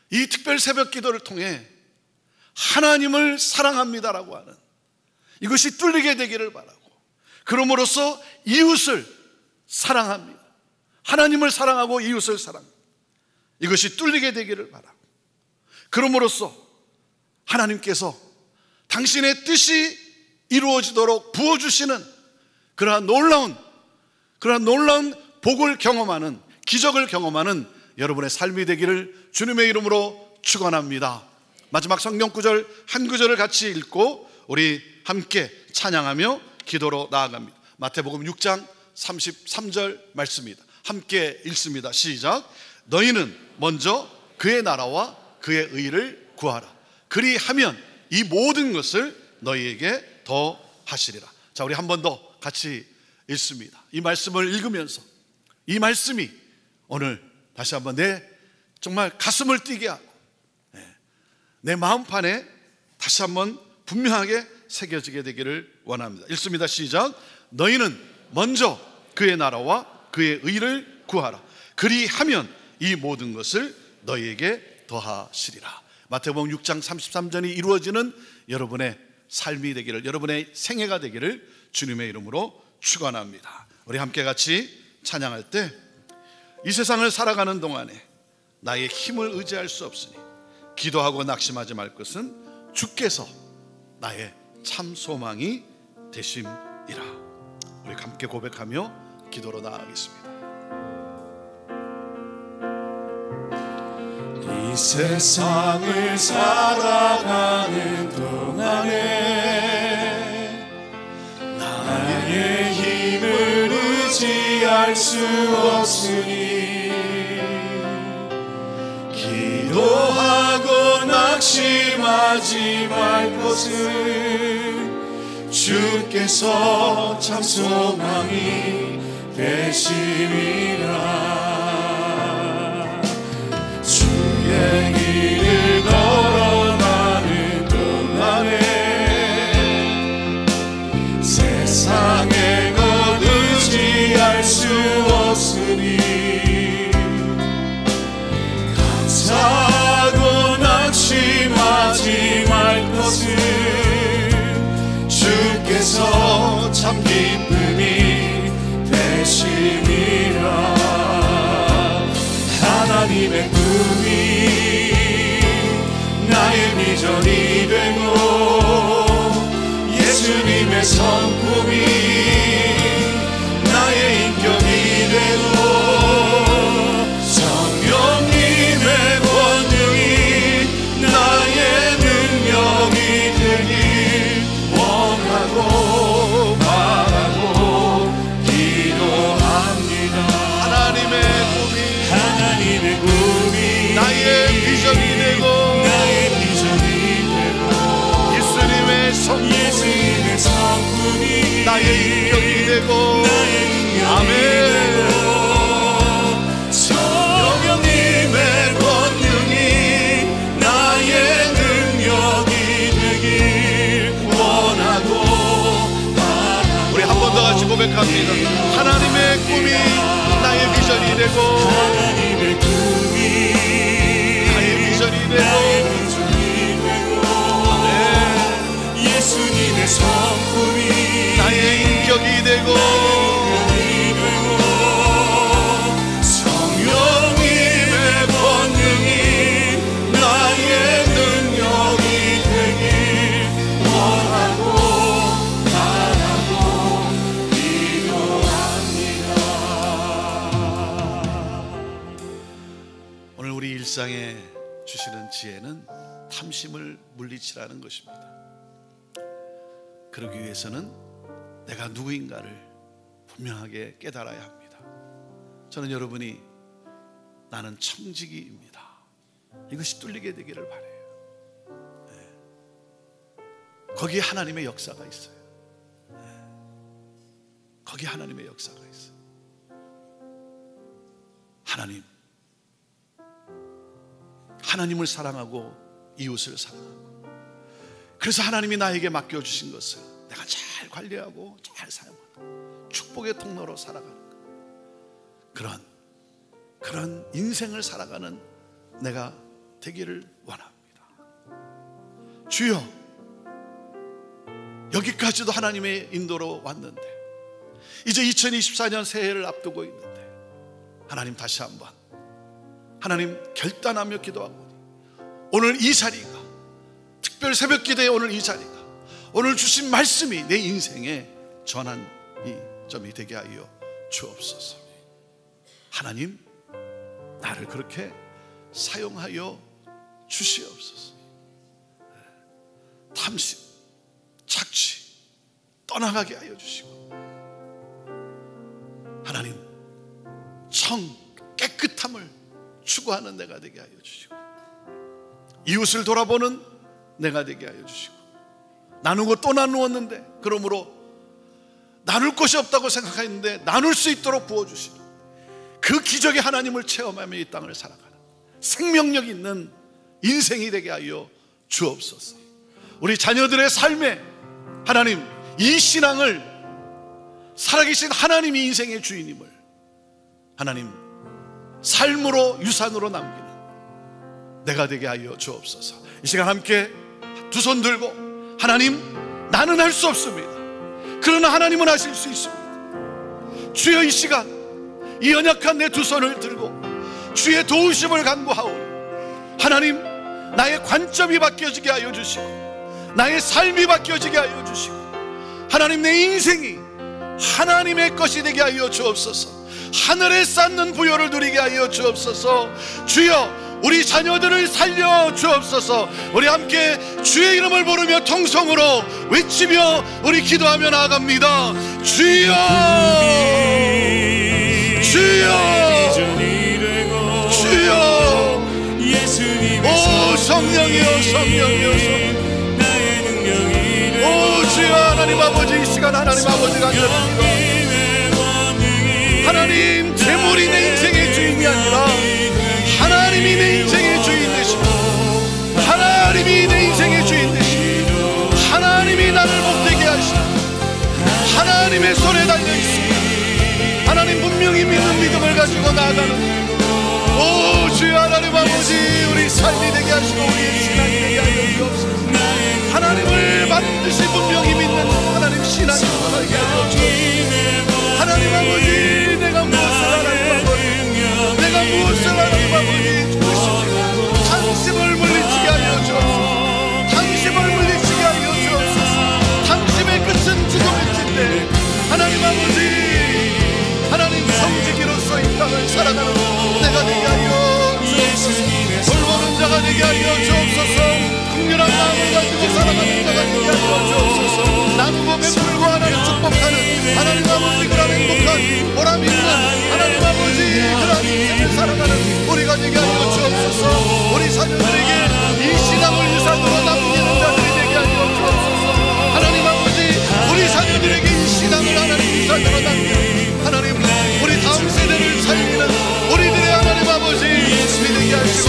이 특별 새벽 기도를 통해 하나님을 사랑합니다라고 하는 이것이 뚫리게 되기를 바라고, 그럼으로써 이웃을 사랑합니다. 하나님을 사랑하고 이웃을 사랑합니다. 이것이 뚫리게 되기를 바라고, 그럼으로써 하나님께서 당신의 뜻이 이루어지도록 부어주시는 그러한 놀라운 복을 경험하는, 기적을 경험하는 여러분의 삶이 되기를 주님의 이름으로 축원합니다. 마지막 성경 구절 한 구절을 같이 읽고 우리 함께 찬양하며 기도로 나아갑니다. 마태복음 6장 33절 말씀입니다. 함께 읽습니다. 시작. 너희는 먼저 그의 나라와 그의 의를 구하라. 그리하면 이 모든 것을 너희에게 더 하시리라. 자, 우리 한 번 더 같이 읽습니다. 이 말씀을 읽으면서 이 말씀이 오늘 다시 한번 내 정말 가슴을 뛰게 하고 내 마음판에 다시 한번 분명하게 새겨지게 되기를 원합니다. 읽습니다. 시작. 너희는 먼저 그의 나라와 그의 의를 구하라. 그리하면 이 모든 것을 너희에게 더하시리라. 마태복음 6장 33절이 이루어지는 여러분의 삶이 되기를, 여러분의 생애가 되기를 주님의 이름으로 축원합니다. 우리 함께 같이 찬양할 때 이 세상을 살아가는 동안에 나의 힘을 의지할 수 없으니 기도하고 낙심하지 말 것은 주께서 나의 참 소망이 되심이라. 우리 함께 고백하며 기도로 나아가겠습니다. 이 세상을 살아가는 동안에 나의 힘을 의지할 수 없으니 기도하고 낙심하지 말 것은 주께서 참 소망이 되심이라. 주의 길을 걸어가는 동안에 세상의 것 의지할 수 없으니 감사하고 낙심하지 말 것은 주께서 참 기쁨이 되심이라. 하나님의 꿈이 나의 비전이 되고 예수님의 성품이 나의 인격이 되고 성령님의 권능이 나의 능력이 되길 원하고 바라고 기도합니다. 하나님의 꿈이 나의 비전이 되고 예수님의 성품이 나의 인격이 되고 아멘. 성령님의 권능이 나의 능력이 되길 원하고 우리 한 번 더 같이 고백합니다. 하나님의 꿈이 나의 비전이 되고 하나님의 꿈이 나의 비전이 되고 예수님의 성품이 나의 인격이 되고 성령님의 권능이 나의 능력이 되길 원하고 바라고 기도합니다. 오늘 우리 일상에 주시는 지혜는 탐심을 물리치라는 것입니다. 그러기 위해서는 내가 누구인가를 분명하게 깨달아야 합니다. 저는 여러분이 나는 청지기입니다, 이것이 뚫리게 되기를 바라요. 거기에 하나님의 역사가 있어요. 거기에 하나님의 역사가 있어요. 하나님을 사랑하고 이웃을 사랑하고, 그래서 하나님이 나에게 맡겨주신 것을 내가 잘 관리하고 잘 사용하는 축복의 통로로 살아가는 것, 그런 인생을 살아가는 내가 되기를 원합니다. 주여, 여기까지도 하나님의 인도로 왔는데 이제 2024년 새해를 앞두고 있는데 하나님 다시 한번 하나님 결단하며 기도하고 오늘 이 자리가, 특별 새벽 기도의 오늘 이 자리가 오늘 주신 말씀이 내 인생의 전환이 점이 되게 하여 주옵소서. 하나님, 나를 그렇게 사용하여 주시옵소서. 탐심, 착취 떠나가게 하여 주시고, 하나님, 청 깨끗함을 추구하는 내가 되게 하여 주시고, 이웃을 돌아보는 내가 되게 하여 주시고, 나누고 또 나누었는데 그러므로 나눌 것이 없다고 생각했는데 나눌 수 있도록 부어주시는 그 기적의 하나님을 체험하며 이 땅을 살아가는 생명력 있는 인생이 되게 하여 주옵소서. 우리 자녀들의 삶에 하나님, 이 신앙을, 살아계신 하나님이 인생의 주인임을 하나님 삶으로, 유산으로 남기는 내가 되게 하여 주옵소서. 이 시간 함께 두 손 들고, 하나님, 나는 할 수 없습니다. 그러나 하나님은 하실 수 있습니다. 주여, 이 시간 이 연약한 내 두 손을 들고 주의 도우심을 간구하오니 하나님, 나의 관점이 바뀌어지게 하여 주시고 나의 삶이 바뀌어지게 하여 주시고 하나님, 내 인생이 하나님의 것이 되게 하여 주옵소서. 하늘에 쌓는 부여를 누리게 하여 주옵소서. 주여, 우리 자녀들을 살려 주옵소서. 우리 함께 주의 이름을 부르며 통성으로 외치며 우리 기도하며 나아갑니다. 주여, 주여, 주여. 오 성령이여, 성령이여, 오 주여. 하나님 아버지, 이 시간 하나님 아버지가 안전합니다. 하나님, 재물이 내 인생의 주인이 아니라 하나님이 내 인생의 주인 되시고, 하나님이 내 인생의 주인 되시고, 하나님이 나를 복되게 하시고 하나님의 손에 달려있습니다. 하나님, 분명히 믿는 믿음을 가지고 나아가는 오 주여, 하나님 아버지, 우리 삶이 되게 하시고 우리의 신앙이 되게 하여 주옵소서. 하나님을 반드시 분명히 믿는 하나님 신앙이 되게 하여 주옵소서. 하나님 아버지, 내가 무엇을 하나님 아버지, 내가 무엇을 하나님 아버지 주시옵소서. 당심을 물리치게 하여 주옵소서. 당심을 물리치게 하여 주옵소서. 당심의 끝은 죽음일진데 하나님 아버지, 하나님 성지기로서 이 땅을 살아가는 내가 되게 하여 주옵소서. 돌보는 자가 되게 하여 주옵소서. 긍휼한 마음을 가지고 살아가는 자가 되게 하여 주옵소서. 나누고 베풀고 하나님 축복하는 하나님 아버지, 그런 행복한 보람 있는 하나님 아버지, 그런 인생을 살아가는 우리가 되게 하여 주옵소서. 우리 자녀들에게 이 신앙을 유산으로 남기는 자들이 되게 하여 주옵소서. 하나님 아버지, 우리 자녀들에게 이 신앙을 하나님 유산으로 남기는 하나님, 우리 다음 세대를 살리는 우리들의 하나님 아버지 되게 하시고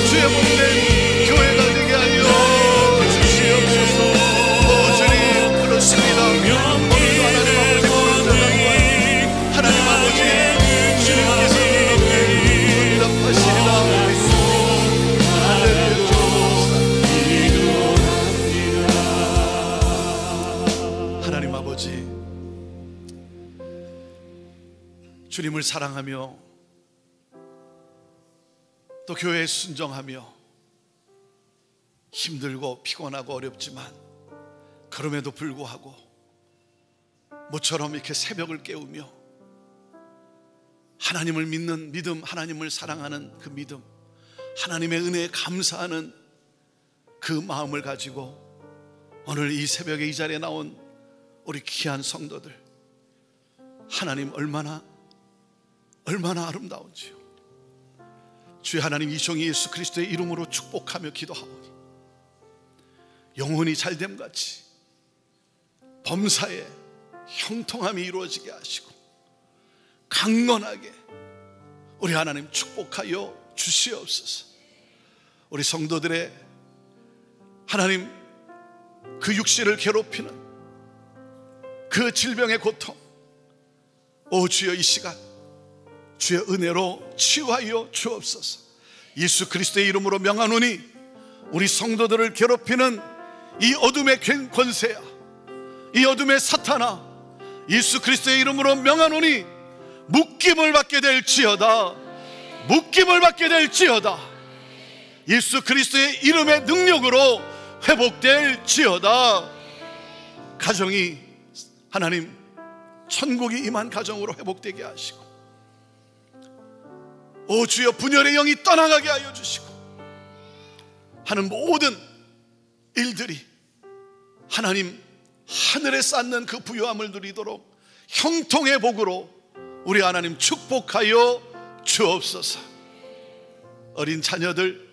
주의 몸된 교회가 되게 하여 주시옵소서. 오 주님, 그렇습니다. 오늘도 하나님 아버지 보는 자가 하나님 아버지 주님께서 응답하시리라. 하나님 아버지, 주님을 사랑하며 또 교회에 순종하며 힘들고 피곤하고 어렵지만 그럼에도 불구하고 모처럼 이렇게 새벽을 깨우며 하나님을 믿는 믿음, 하나님을 사랑하는 그 믿음, 하나님의 은혜에 감사하는 그 마음을 가지고 오늘 이 새벽에 이 자리에 나온 우리 귀한 성도들, 하나님 얼마나 아름다운지요. 주의 하나님, 이 종이 예수 그리스도의 이름으로 축복하며 기도하오니 영혼이 잘됨같이 범사에 형통함이 이루어지게 하시고 강건하게 우리 하나님 축복하여 주시옵소서. 우리 성도들의 하나님 그 육신을 괴롭히는 그 질병의 고통, 오 주여, 이 시간 주의 은혜로 치유하여 주옵소서. 예수 그리스도의 이름으로 명하노니 우리 성도들을 괴롭히는 이 어둠의 권세야, 이 어둠의 사탄아, 예수 그리스도의 이름으로 명하노니 묶임을 받게 될지어다, 묶임을 받게 될지어다. 예수 그리스도의 이름의 능력으로 회복될지어다. 가정이 하나님 천국이 임한 가정으로 회복되게 하시고, 오 주여 분열의 영이 떠나가게 하여 주시고, 하는 모든 일들이 하나님 하늘에 쌓는 그 부유함을 누리도록 형통의 복으로 우리 하나님 축복하여 주옵소서. 어린 자녀들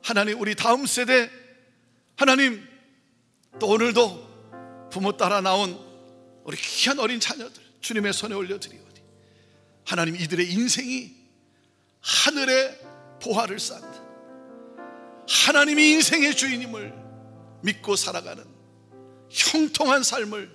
하나님, 우리 다음 세대 하나님, 또 오늘도 부모 따라 나온 우리 귀한 어린 자녀들 주님의 손에 올려드리오니 하나님 이들의 인생이 하늘의 보화를 쌓는, 하나님이 인생의 주인임을 믿고 살아가는 형통한 삶을,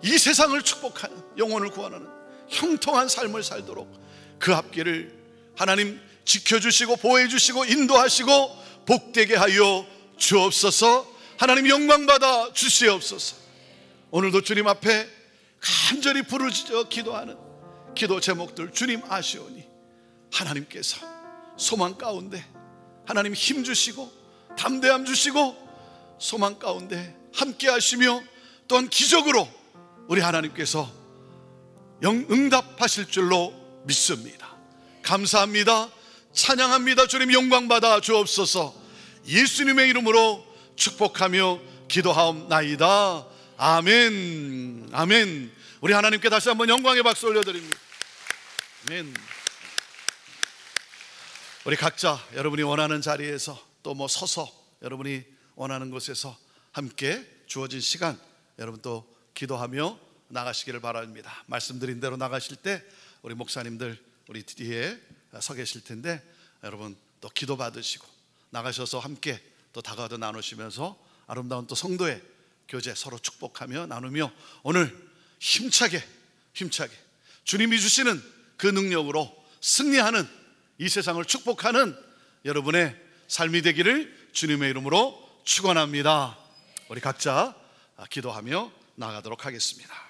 이 세상을 축복하는, 영혼을 구원하는 형통한 삶을 살도록 그 앞길을 하나님 지켜주시고 보호해주시고 인도하시고 복되게 하여 주옵소서. 하나님 영광받아 주시옵소서. 오늘도 주님 앞에 간절히 부르짖어 기도하는 기도 제목들 주님 아시오니 하나님께서 소망 가운데 하나님 힘 주시고 담대함 주시고 소망 가운데 함께 하시며 또한 기적으로 우리 하나님께서 응답하실 줄로 믿습니다. 감사합니다. 찬양합니다. 주님 영광 받아 주옵소서. 예수님의 이름으로 축복하며 기도하옵나이다. 아멘. 아멘. 우리 하나님께 다시 한번 영광의 박수 올려드립니다. 아멘. 우리 각자 여러분이 원하는 자리에서 또 뭐 서서 여러분이 원하는 곳에서 함께 주어진 시간 여러분 또 기도하며 나가시기를 바랍니다. 말씀드린 대로 나가실 때 우리 목사님들 우리 뒤에 서 계실 텐데 여러분 또 기도 받으시고 나가셔서 함께 또 다가도 나누시면서 아름다운 또 성도의 교제 서로 축복하며 나누며 오늘 힘차게 주님이 주시는 그 능력으로 승리하는 이 세상을 축복하는 여러분의 삶이 되기를 주님의 이름으로 축원합니다. 우리 각자 기도하며 나가도록 하겠습니다.